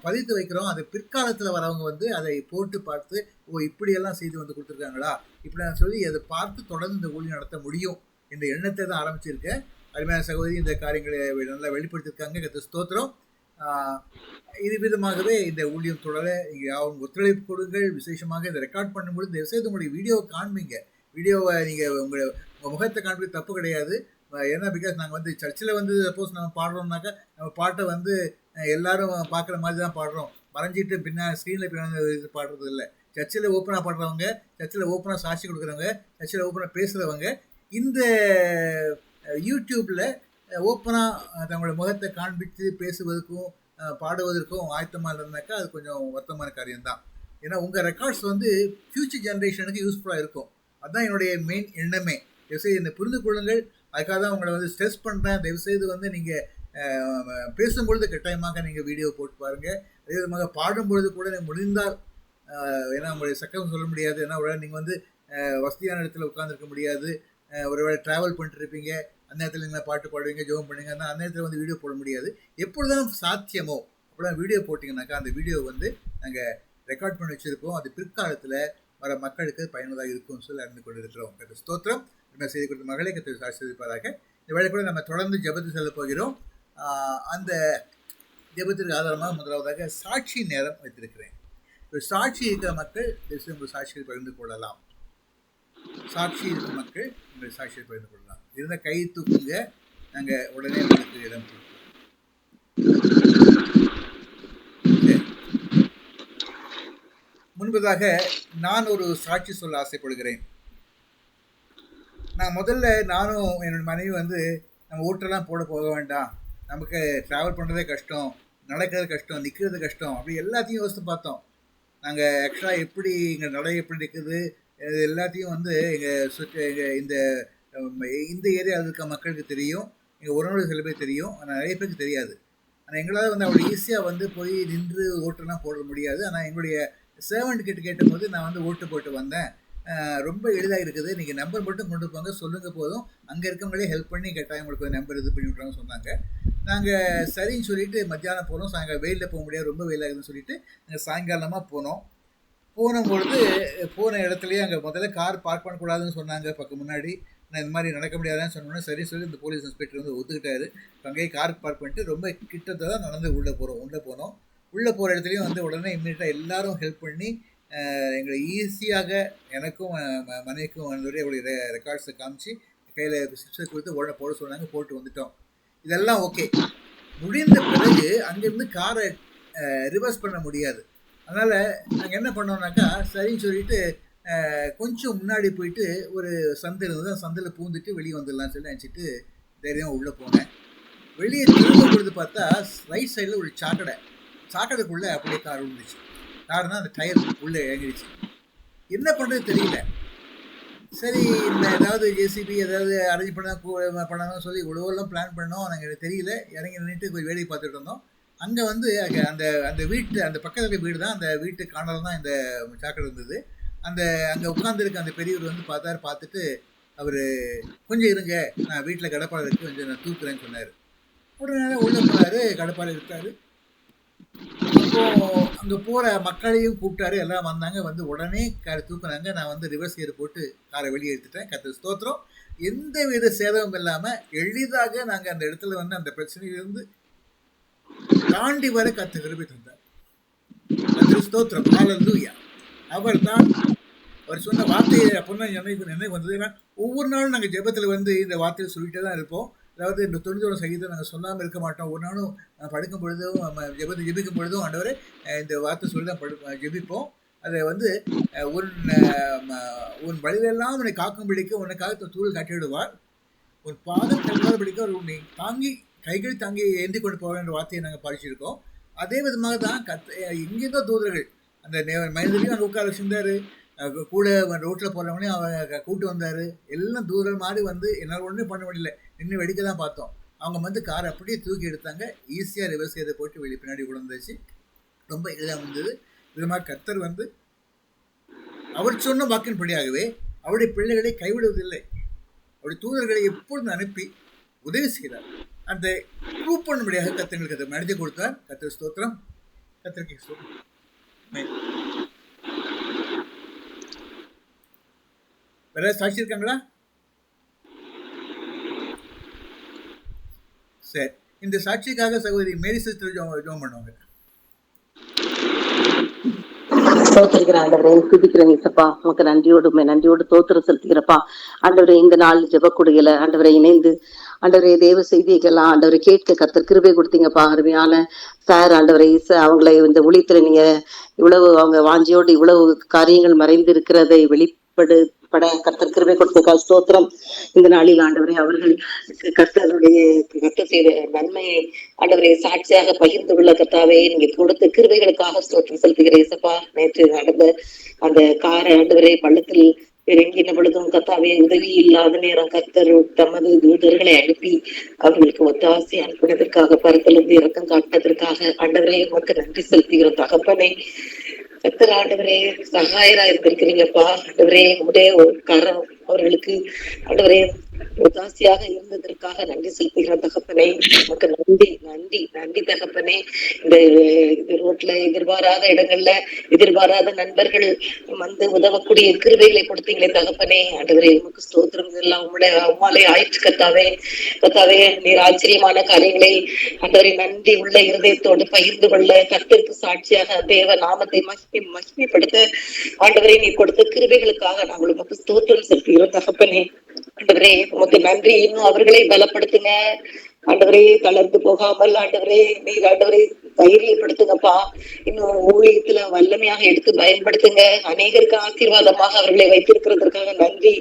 பதித்து வைக்கிறோம். அது பிற்காலத்தில் வரவங்க வந்து அதை போட்டு பார்த்து, ஓ இப்படியெல்லாம் செய்து வந்து கொடுத்துருக்காங்களா இப்படி நான் சொல்லி அதை பார்த்து தொடர்ந்து இந்த ஊழியம் நடத்த முடியும் இந்த எண்ணத்தை தான் ஆரம்பிச்சிருக்கேன். அருமையான சகோதரி இந்த காரியங்களை நல்லா வெளிப்படுத்தியிருக்காங்க. கர்த்தர் ஸ்தோத்திரம். இது விதமாகவே இந்த ஊழியம் தொடர இங்கே அவங்க ஒத்துழைப்பு கொடுங்கள். விசேஷமாக இதை ரெக்கார்ட் பண்ணும்போது தயவுசெய்து உங்களுடைய வீடியோவை காண்பீங்க. வீடியோவை நீங்கள் உங்கள் முகத்தை காண்பிக்க தப்பு கிடையாது. ஏன்னா பிகாஸ் நாங்கள் வந்து சர்ச்சில் வந்து சப்போஸ் நம்ம பாடுறோம்னாக்கா நம்ம பாட்டை வந்து எல்லாரும் பார்க்குற மாதிரி தான் பாடுறோம். மறைஞ்சிட்டு ஸ்க்ரீனில் இது பாடுறது இல்லை. சர்ச்சில் ஓப்பனாக பாடுறவங்க, சர்ச்சில் ஓப்பனாக சாட்சி கொடுக்குறவங்க, சர்ச்சில் ஓப்பனாக பேசுகிறவங்க இந்த யூடியூப்பில் ஓப்பனாக தங்களோட முகத்தை காண்பித்து பேசுவதற்கும் பாடுவதற்கும் ஆயத்தமாக இருந்ததுனாக்கா அது கொஞ்சம் வருத்தமான காரியம்தான். ஏன்னா உங்கள் ரெக்கார்ட்ஸ் வந்து ஃப்யூச்சர் ஜென்ரேஷனுக்கு யூஸ்ஃபுல்லாக இருக்கும். அதுதான் என்னுடைய மெயின் எண்ணமே. தயவுசெய்து என்னை புரிந்து கொள்ளுங்கள். அதுக்காக தான் உங்களை வந்து ஸ்ட்ரெஸ் பண்ணுறேன். தயவுசெய்து வந்து நீங்கள் பேசும்பொழுது கட்டாயமாக நீங்கள் வீடியோ போட்டு பாருங்கள். அதே விதமாக பாடும்பொழுது கூட நீங்கள் முடிந்தால், ஏன்னா உங்களுடைய சக்கம் சொல்ல முடியாது. ஏன்னா ஒரு நீங்கள் வந்து வசதியான இடத்துல உட்காந்துருக்க முடியாது. ஒருவேளை ட்ராவல் பண்ணிட்டு இருப்பீங்க, அந்த நேரத்தில் நீங்கள் பாட்டு பாடுவீங்க, ஜெபம் பண்ணுவீங்க. ஆனால் அந்த நேரத்தில் வந்து வீடியோ போட முடியாது. எப்பொழுதுதான் சாத்தியமோ அப்போலாம் வீடியோ போட்டிங்கனாக்கா அந்த வீடியோ வந்து நாங்கள் ரெக்கார்ட் பண்ணி வச்சுருக்கோம். அது பிற்காலத்தில் வர மக்களுக்கு பயனுள்ளதாக இருக்கும்னு சொல்லி அறிந்து கொண்டு இருக்கிறோம். கர்த்தர் ஸ்தோத்திரம். நம்ம செய்தி கொடுத்த மகளை கர்த்தர் ஆசீர்வதிப்பாராக. இந்த வேளை கூட நம்ம தொடர்ந்து ஜெபத்துக்கு செல்ல போகிறோம். அந்த ஜெபத்திற்கு ஆதாரமாக முதலாவதாக சாட்சி நேரம் வைத்திருக்கிறேன். ஒரு சாட்சி இருக்கிற மக்கள் உங்கள் சாட்சியை பகிர்ந்து கொள்ளலாம். சாட்சி இருக்கிற மக்கள் உங்கள் சாட்சியை பகிர்ந்து கொள்ளலாம். இருந்த கை தூக்குங்க, நாங்கள் உடனே உங்களுக்கு இடம் கொடுப்போம். முன்பதாக நான் ஒரு சாட்சி சொல்ல ஆசைப்படுகிறேன். நானும் என்னோட மனைவி வந்து நம்ம ஓட்டெல்லாம் போக வேண்டாம், நமக்கு ட்ராவல் பண்ணுறதே கஷ்டம், நடக்கிறது கஷ்டம், நிற்கிறது கஷ்டம், அப்படி எல்லாத்தையும் யோசித்து பார்த்தோம். நாங்கள் ஆக்சுவலாக எப்படி எங்கள் நடை எப்படி இருக்குது இது எல்லாத்தையும் வந்து எங்கள் இந்த ஏரியாவில் இருக்க மக்களுக்கு தெரியும், எங்கள் உறவுகள் சில பேர் தெரியும், ஆனால் நிறைய பேருக்கு தெரியாது. ஆனால் எங்களால் வந்து அவ்வளோ ஈஸியாக வந்து போய் நின்று ஓட்டுலாம் போட முடியாது. ஆனால் எங்களுடைய சர்வெண்ட் கிட்ட கேட்டபோது நான் வந்து ஓட்டு போட்டு வந்தேன், ரொம்ப எளிதாக இருக்குது, நீங்கள் நம்பர் மட்டும் கொண்டு போங்க, சொல்லுங்கள் போதும், அங்கே இருக்கவங்களே ஹெல்ப் பண்ணி கேட்டால் உங்களுக்கு நம்பர் இது பண்ணி விட்றாங்கன்னு சொன்னாங்க. நாங்கள் சரின்னு சொல்லிவிட்டு மத்தியானம் போனோம். சாயங்காலம் வெயிலில் போக முடியாது, ரொம்ப வெயிலாகுதுன்னு சொல்லிவிட்டு நாங்கள் சாயங்காலமாக போனோம். போனபொழுது போன இடத்துலயே அங்கே முதல்ல கார் பார்க் பண்ணக்கூடாதுன்னு சொன்னாங்க பக்கம் முன்னாடி. நான் இந்த மாதிரி நடக்க முடியாதுன்னு சொன்னோன்னே சரி சொல்லி இந்த போலீஸ் இன்ஸ்பெக்டர் வந்து ஒத்துக்கிட்டாரு. அங்கேயே கார் பார்க் பண்ணிட்டு ரொம்ப கிட்டத்தை தான் நடந்து உள்ளே போனோம். உள்ளே போகிற இடத்துலையும் வந்து உடனே இம்மீடியட்டாக எல்லாரும் ஹெல்ப் பண்ணி எங்களை ஈஸியாக எனக்கும் மனைவிக்கும் வந்து அவருடைய ரெக்கார்ட்ஸை காமிச்சு கையில் சிப்ஸை கொடுத்து உடனே போட சொன்னாங்க. போட்டு வந்துட்டோம். இதெல்லாம் ஓகே. முடிந்த பிறகு அங்கேருந்து காரை ரிவர்ஸ் பண்ண முடியாது. அதனால் நாங்கள் என்ன பண்ணோம்னாக்கா சரின்னு சொல்லிட்டு கொஞ்சம் முன்னாடி போயிட்டு ஒரு சந்தை இருந்தது. அந்த சந்தையில் பூந்துட்டு வெளியே வந்துடலாம்னு சொல்லி நினச்சிட்டு தைரியமாக உள்ளே போனேன். வெளியே திரும்ப பொழுது பார்த்தா ரைட் சைடில் ஒரு சாக்கடைக்குள்ளே அப்படியே கார் விழுந்துச்சு. காரணம் அந்த டயர் உள்ளே இறங்கிடுச்சு. என்ன பண்ணுறது தெரியல. சரி இந்த ஏதாவது ஜேசிபி ஏதாவது அரேஞ்ச் பண்ணணும்னு சொல்லி இவ்வளோலாம் பிளான் பண்ணோம். நாங்கள் எனக்கு தெரியல. இறங்கி நின்றுட்டு போய் வேலையை பார்த்துட்டு இருந்தோம். அங்கே வந்து அந்த வீட்டு அந்த பக்கத்தில் வீடு தான். அந்த வீட்டு காணல் தான் இந்த சாக்கடை இருந்தது. அங்கே உட்காந்துருக்க அந்த பெரியவர் வந்து பார்த்துட்டு அவர் கொஞ்சம் இருங்க, நான் வீட்டில் கடப்பாறை இருக்கு, கொஞ்சம் நான் தூக்குறேன்னு சொன்னார். உடனே உள்ளே போனார், கடப்பாறை இருக்காரு. அப்போ அங்கே போகிற மக்களையும் கூப்பிட்டாரு. எல்லாம் வந்தாங்க. வந்து உடனே காரை தூக்குனாங்க. நான் வந்து ரிவர்ஸ் கியர் போட்டு காரை வெளியே எடுத்துட்டேன். கர்த்தர் ஸ்தோத்திரம். எந்த வித சேதமும் இல்லாமல் எளிதாக நாங்கள் அந்த இடத்துல வந்து அந்த பிரச்சனையிலிருந்து தாண்டி வர கர்த்தர் கிருபை தந்தார். கர்த்தர் ஸ்தோத்திரம். ஹல்லேலூயா. அவர் சொன்ன வார்த்தையை அப்போ நினைவு வந்தது. ஏன்னா ஒவ்வொரு நாளும் நாங்கள் ஜெபத்தில் வந்து இந்த வார்த்தையை சொல்லிகிட்டே தான் இருப்போம். அதாவது இந்த 91 சங்கீதம் நாங்கள் சொல்லாமல் இருக்க மாட்டோம். ஒரு நாளும் படுக்கும் பொழுதும் ஜெபிக்கும் பொழுதும் ஆண்டவரே இந்த வார்த்தை சொல்லி தான் ஜெபிப்போம். அதை வந்து உன் வழியெல்லாம் உன்னை காக்கும்படிக்க உனக்காக தூள் கட்டிவிடுவார். ஒரு பாதம் கட்டாதபடிக்க அவர் உன்னை கைகள் தாங்கி ஏந்தி கொண்டு போக வேண்டிய வார்த்தையை நாங்கள் படிச்சிருக்கோம். அதே விதமாக தான் எங்கேருந்தோ தூதர்கள் அந்த மனிதரையும் அங்கே உட்கார வச்சிருந்தாரு. கூட ரோட்டில் போகிறவங்களையும் அவங்க கூப்பிட்டு வந்தார். எல்லாம் தூரம் மாதிரி வந்து என்னால் ஒன்றும் பண்ண முடியல. நின்று வெடிக்க தான் பார்த்தோம். அவங்க வந்து காரை அப்படியே தூக்கி எடுத்தாங்க. ஈஸியாக ரிவர்ஸ் செய்த போட்டு வெளியே பின்னாடி கொண்டு வந்துச்சு. ரொம்ப எளிதாக வந்தது. விதமாக கர்த்தர் வந்து அவர் சொன்ன வாக்கின்படியாகவே அவருடைய பிள்ளைகளை கைவிடுவதில்லை. அவருடைய தூதர்களை எப்பொழுதும் அனுப்பி உதவி செய்கிறார். அந்த ப்ரூவ் பண்ணும்படியாக கர்த்தர்களுக்கு அதை நடத்தி கொடுத்தார். கர்த்தர் ஸ்தோத்திரம். கர்த்தருக்கு ஸ்தோத்திரம். வேற சாட்சி இருக்காங்களா? சரி, இந்த சாட்சிக்காக சகோதரி மேரி சிஸ்டர் ஜெபம் பண்ணுவாங்க. ஆண்டவரே துதிக்கிறேன் இசப்பா. உனக்கு நன்றியோடு தோத்திரம் செலுத்துகிறப்பா. ஆண்டவரே இந்த நாள் ஜெபக்குடியில ஆண்டவரை இணைந்து ஆண்டவரே தேவ செய்திகள்லாம் ஆண்டவரை கேட்க கர்த்தர் கிருபை கொடுத்தீங்கப்பா. அருமையான சார் ஆண்டவரை அவங்களை இந்த ஊழியத்துல நீங்க இவ்வளவு அவங்க வாஞ்சியோடு இவ்வளவு காரியங்கள் மறைந்து இருக்கிறதை வெளிப்பட கர்த்தர் கிருபை கொடுத்த ஸ்தோத்திரம். இந்த நாளில் ஆண்டவரை அவர்கள் கர்த்தர் செய்த நன்மையை ஆண்டவரை சாட்சியாக பகிர்ந்து கொள்ள கர்த்தாவே நீங்க கொடுத்த கிருபைகளுக்காக ஸ்தோத்திரம் செலுத்துகிறேன் இசப்பா. நேற்று நடந்த அந்த காரை ஆண்டவரை பள்ளத்தில் இறங்கின பொழுதும் கர்த்தாவே உதவி இல்லாத நேரம் கர்த்தர் தமது தூதர்களை அனுப்பி அவர்களுக்கு ஒத்தாசை அனுப்பினதற்காக பரத்திலிருந்து இறக்கம் காட்டினதற்காக ஆண்டவரே உமக்கு நன்றி செலுத்துகிற தகப்பனே. கர்த்தர் ஆண்டவரே சகாயரா இருந்திருக்கிறீங்கப்பா. ஆண்டவரே உடைய ஒரு கரம் அவர்களுக்கு ஆண்டவரே உதாசியாக இருந்ததற்காக நன்றி செலுத்துகிற தகப்பனே. நமக்கு நன்றி தகப்பனே. இந்த ரோட்ல எதிர்பாராத இடங்கள்ல எதிர்பாராத நண்பர்கள் வந்து உதவக்கூடிய கிருபைகளை கொடுத்தீங்களே தகப்பனே. ஆண்டவரே உமக்கு ஸ்தோத்திரம். எல்லாம் உம்மாலே ஆயிற்று கர்த்தாவே நீர் ஆச்சரியமான காரியங்களை ஆண்டவரை நன்றி உள்ள இருதயத்தோடு பகிர்ந்து கொள்ள கர்த்தருக்கு சாட்சியாக தேவ நாமத்தை மகிமைப்படுத்த ஆண்டவரை நீ கொடுத்த கிருபைகளுக்காக நாங்கள் உமக்கு ஸ்தோத்திரம் செலுத்துகிறோம் தகப்பனே. ஆண்டவரே உமக்கு நன்றி. இன்னும் அவர்களை பலப்படுத்துங்க ஆண்டவரே. தளர்ந்து போகாமல் ஆண்டவரே நீர் ஆண்டவரை தைரியப்படுத்துங்கப்பா. இன்னும் ஊழியத்துல வல்லமையாக எடுத்து பயன்படுத்துங்க. அநேகருக்கு ஆசீர்வாதமாக அவர்களை வைத்திருக்கிறதற்காக நன்றி.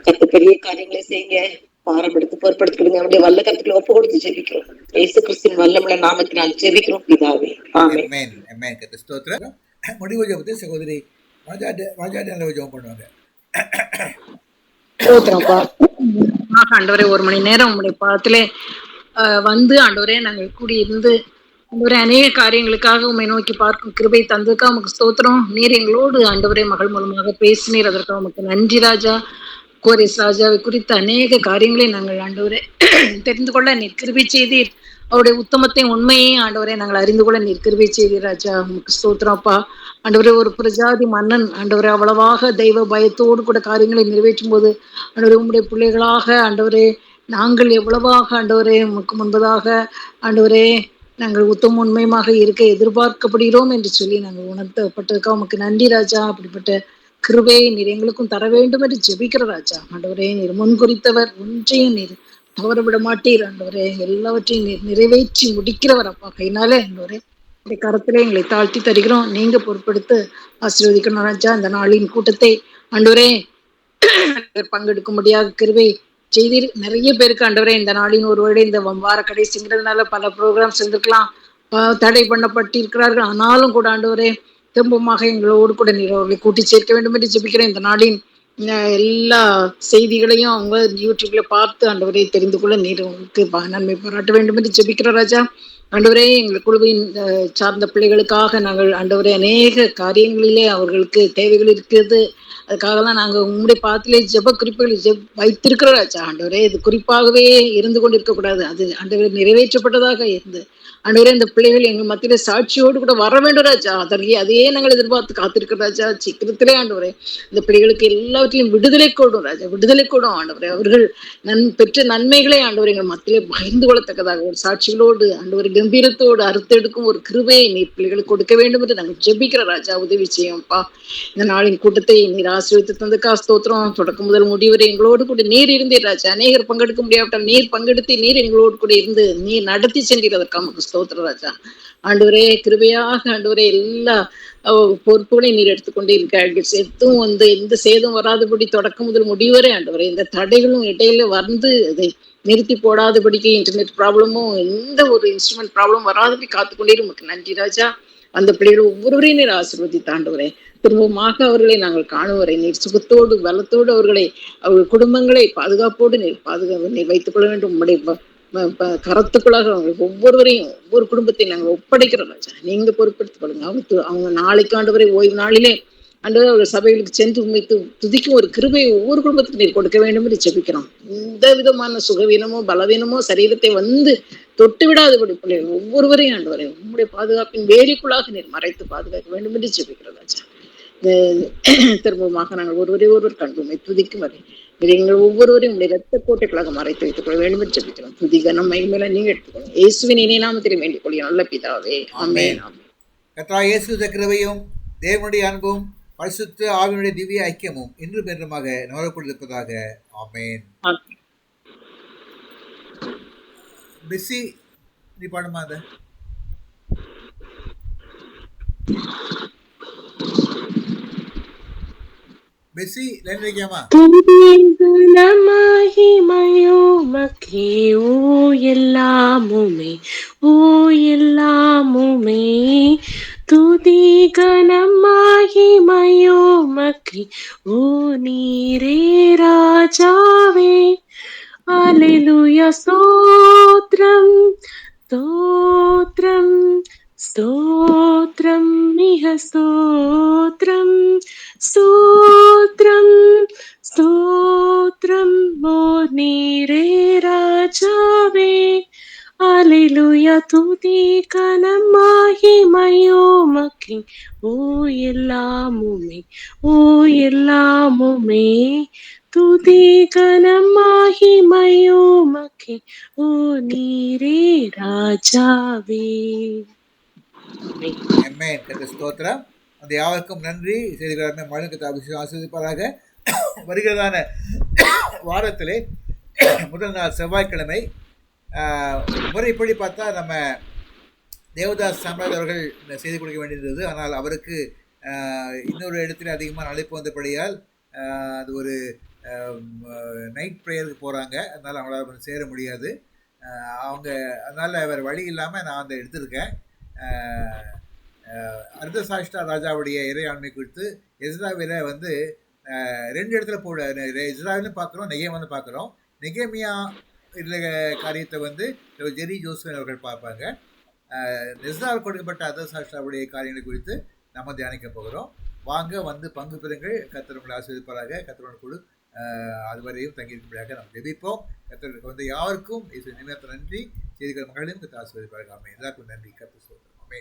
கத்து பெரிய காரியங்களை செய்யுங்க. பாரப்படுத்தி பொறுப்படுத்திடுங்க. அவருடைய வல்ல கருத்துக்களை ஒப்பு கொடுத்து ஜெபிக்கிறோம். இயேசு கிறிஸ்துவின் வல்லமுள்ள நாமத்தினால் ஜெபிக்கிறோம் பிதாவே. ஆமென். ஆமென். ஸ்தோத்திரம். முடிவு ஜெபத்தை சகோதரி ராஜா ஜெபம் பண்ணுவாங்க. ஆண்டவரே ஒரு மணி நேரம் உங்களுடைய பாதத்திலே வந்து ஆண்டவரே நாங்கள் கூடி இருந்து ஆண்டவரே அநேக காரியங்களுக்காக உண்மை நோக்கி பார்க்கும் கிருபை தந்ததுக்காக உமக்கு ஸ்தோத்திரம். நீர் எங்களோடு ஆண்டவரே மகள் மூலமாக பேசினீர். அதற்காக உமக்கு நன்றி ராஜா. கோரேஸ் ராஜாவை குறித்த அநேக காரியங்களை நாங்கள் ஆண்டவரே தெரிந்து கொள்ள நீர் கிருபை செய்தீர். அவருடைய உத்தமத்தையும் உண்மையையும் ஆண்டவரே நாங்கள் அறிந்து கொள்ள நீர் கிருபை செய்வீர் ராஜா. உமக்கு ஸ்தோத்திரப்பா. ஆண்டவரே, ஒரு பிரஜாதி மன்னன் ஆண்டவரே அவ்வளவாக தெய்வ பயத்தோடு கூட காரியங்களை நிறைவேற்றும் போது ஆண்டவரே உம்முடைய பிள்ளைகளாக ஆண்டவரே நாங்கள் எவ்வளவாக ஆண்டவரே உமக்கு முன்பதாக ஆண்டவரே நாங்கள் உத்தம உண்மையுமாக இருக்க எதிர்பார்க்கப்படுகிறோம் என்று சொல்லி நாங்கள் உணர்த்தப்பட்டதுக்காக உமக்கு நன்றி ராஜா. அப்படிப்பட்ட கிருபையை நீர் எங்களுக்கும் தர வேண்டும் என்று ஜெபிக்கிற ராஜா. ஆண்டவரே, நீர் முன் குறித்தவர், ஒன்றையும் நீர் தவற விட மாட்டீர் ஆண்டவரே. எல்லாவற்றையும் நீர் நிறைவேற்றி முடிக்கிறவர் அப்பா. கையினாலே ஆண்டவரே இந்த கரத்திலே எங்களை தாழ்த்தி தருகிறோம். நீங்க பொறுப்படுத்து ஆசீர்வதிக்கணும் ராஜா. இந்த நாளின் கூட்டத்தை ஆண்டவரே பங்கெடுக்கும்படியாக கிருபை செய்தீர். நிறைய பேருக்கு ஆண்டவரே இந்த நாளின் ஒருவேளை இந்த வார கடைசிங்கிறதுனால பல ப்ரோக்ராம்ஸ் இருந்திருக்கலாம், தடை பண்ணப்பட்டிருக்கிறார்கள். ஆனாலும் கூட ஆண்டவரே திரும்பமாக எங்களோடு கூட நீர் அவர்களை கூட்டி சேர்க்க வேண்டும் என்று ஜெபிக்கிறேன். இந்த நாளின் எல்லா செய்திகளையும் அவங்க யூடியூப்ல பார்த்து ஆண்டவரை தெரிந்து கொள்ள நீர் உங்களுக்கு நன்மை பாராட்ட வேண்டும் என்று ஜெபிக்கிற ராஜா. ஆண்டவரே, எங்கள் குழுவின் சார்ந்த பிள்ளைகளுக்காக நாங்கள் ஆண்டவரே அநேக காரியங்களிலே அவர்களுக்கு தேவைகள் இருக்கிறது. அதுக்காகலாம் நாங்கள் உங்களுடைய பாத்திலே ஜெப குறிப்புகள் வைத்திருக்கிறோம் ராஜா. ஆண்டவரே, இது குறிப்பாகவே இருந்து கொண்டு இருக்கக்கூடாது, அது ஆண்டவரே நிறைவேற்றப்பட்டதாக இருந்து ஆண்டவரே இந்த பிள்ளைகள் எங்கள் மத்தியில சாட்சியோடு கூட வர வேண்டும் ராஜா. அதையே நாங்கள் எதிர்பார்த்து காத்திருக்கிற ராஜா. சீக்கிரத்திலே ஆண்டவரே இந்த பிள்ளைகளுக்கு எல்லாவற்றையும் விடுதலை கூடும் ராஜா, விடுதலை கூடும் ஆண்டவரே. அவர்கள் பெற்ற நன்மைகளை ஆண்டவர் எங்கள் மத்தியிலே பகிர்ந்து கொள்ளத்தக்கதாக ஒரு சாட்சிகளோடு ஆண்டவர் கம்பீரத்தோடு அறுத்தெடுக்கும் ஒரு கிருபையை நீர் பிள்ளைகளுக்கு கொடுக்க வேண்டும் என்று நாங்கள் ஜெபிக்கிற ராஜா. உதவி செய்யும்ப்பா. இந்த நாளின் கூட்டத்தை நீர் ஆசீர்வதித்து தந்ததுக்காக ஸ்தோத்திரம். தொடக்கம் முதல் முடிவரை எங்களோடு கூட நீர் இருந்தீர் ராஜா. அநேகர் பங்கெடுக்க முடியாவிட்டால் நீர் பங்கெடுத்து நீர் எங்களோடு கூட இருந்து நீர் நடத்தி சென்றீர். அதற்காக ஸ்தோத்திரம் ராஜா. ஆண்டவரே, கிருபையாக ஆண்டவரே எல்லா பொறுப்புகளை நீர் எடுத்துக்கொண்டே இருக்க எதுவும் எந்த சேதம் வராதபடி தொடக்கம் முதல் முடிவரை ஆண்டவரே இந்த தடைகளும் இடையில வந்து அதை நிறுத்தி போடாதபடிக்கு இன்டர்நெட் ப்ராப்ளமும் எந்த ஒரு இன்ஸ்ட்ருமெண்ட் ப்ராப்ளம் வராதபடி காத்துக்கொண்டே நமக்கு நன்றி ராஜா. அந்த பிள்ளைகள் ஒவ்வொருவரையும் நீர் ஆசீர்வதித்து ஆண்டவரே திரும்பமாக அவர்களை நாங்கள் காணுவரை நீர் சுகத்தோடு பலத்தோடு அவர்கள் குடும்பங்களை பாதுகாப்போடு நீர் வைத்துக் கொள்ள வேண்டும். உங்களுடைய கரத்துக்குள்ளாக அவங்களுக்கு ஒவ்வொருவரையும் ஒவ்வொரு குடும்பத்தையும் நாங்கள் ஒப்படைக்கிறோம் ராஜா. நீங்க பொறுப்படுத்திக் கொள்ளுங்க. அவங்க நாளைக்கு ஆண்டவரை ஓய்வு நாளிலே ஆண்டவரை அவர்கள் சபைகளுக்கு சென்று உண்மைத்து துதிக்கும் ஒரு கிருபையை ஒவ்வொரு குடும்பத்துக்கு நீர் கொடுக்க வேண்டும் என்று ஜெபிக்கிறோம். எந்த விதமான சுகவீனமோ பலவீனமோ சரீரத்தை தொட்டு விடாதபடி பிள்ளைகள் ஒவ்வொருவரையும் ஆண்டவரை உங்களுடைய பாதுகாப்பின் வேலிக்குள்ளாக நீர் மறைத்து பாதுகாக்க வேண்டும் என்று ஜெபிக்கிறோம் ராஜா. திரும்பமாக நாங்கள் ஒருவர் கண்டுமை துதிக்கும் வரை எங்கள் ஒவ்வொருவரையும் உடைய இரத்த கோட்டைகளாக மறைத்து வைத்துக் கொள்ள வேண்டும் என்று ஜெபிக்கிறோம். துதி கனம் மகிமையில நீங்க எடுத்துக்கணும். இயேசுவின் இணைய நாமத்தில் வேண்டிக் கொள்ளும் நல்ல பிதாவே, ஆமென். கர்த்தராகிய இயேசு கிருபையும் தேவனுடைய அன்பும் பரிசுத்த ஆவியினுடைய திவ்ய ஐக்கியமும் இன்றும் என்றுமாக நுகரப்பட்டிருப்பதாக. ஆமென். பிஸி நீ பாடுமா அத? Passi line வைக்காமா? மகிமையோமக்கே ஓ எல்லாமுமே துதி கனம் மகிமையோமக்கே ஓ நீரே ராஜாவே. அல்லேலூயா ஸ்தோத்ரம் ஸ்தோத்ரம் ஸ்தோத்ரம் மிக ஸ்தோத்ரம் ஸ்தோத்ரம் ஸ்தோத்ரம் ஓ நீரே ராஜாவே. அல்லேலூயா துதி கனம் மகிமையோமக்கே ஓ எல்லாமுமே துதி கனம் மகிமையோமக்கே ஓ நீரே ராஜாவே. ஆமென். கர்த்தர் ஸ்தோத்திரம். அந்த யாவருக்கும் நன்றி. செய்திகளாக மழை ஆசீர்வதிப்பாராக. வருகிறதான வாரத்திலே முதல் நாள் செவ்வாய்க்கிழமை முறைப்படி பார்த்தா நம்ம தேவதாஸ் சாம்ராஜ் அவர்கள் செய்தி கொடுக்க வேண்டியிருந்தது. ஆனால் அவருக்கு இன்னொரு இடத்துல அதிகமாக அழைப்பு வந்தபடியால் அது ஒரு நைட் ப்ரேயருக்கு போகிறாங்க. அதனால் அவங்களால சேர முடியாது. அதனால் வேறு வழி இல்லாமல் நான் அதை எடுத்திருக்கேன். அர்தசாஷ்டா ராஜாவுடைய இறையாண்மை குறித்து எஸ்ராவில் ரெண்டு இடத்துல இஸ்ராவிலும் பார்க்குறோம், நெகேமியாவிலும் பார்க்குறோம். நெகேமியா காரியத்தை ஜெரி ஜோசப் அவர்கள் பார்ப்பாங்க. எஸ்ராவில் கொடுக்கப்பட்ட அர்தசாஷ்டாவுடைய காரியங்களை குறித்து நம்ம தியானிக்க போகிறோம். வாங்க பங்கு பெறுங்கள். கர்த்தர் உங்களை ஆசீர்வதிப்பாராக. கர்த்தரோட குழு அதுவரையும் தங்கியிருக்கும்படியாக நாம் ஜெபிப்போம். கர்த்தருக்கு வந்து யாருக்கும் இயேசு நிமித்த நன்றி. செய்திகள் மகளிரும் கர்த்தர் ஆசீர்வதிப்பாராக. ஆமென். எல்லாருக்கும் நன்றி. கர்த்தர் ஸ்தோத்திரம்.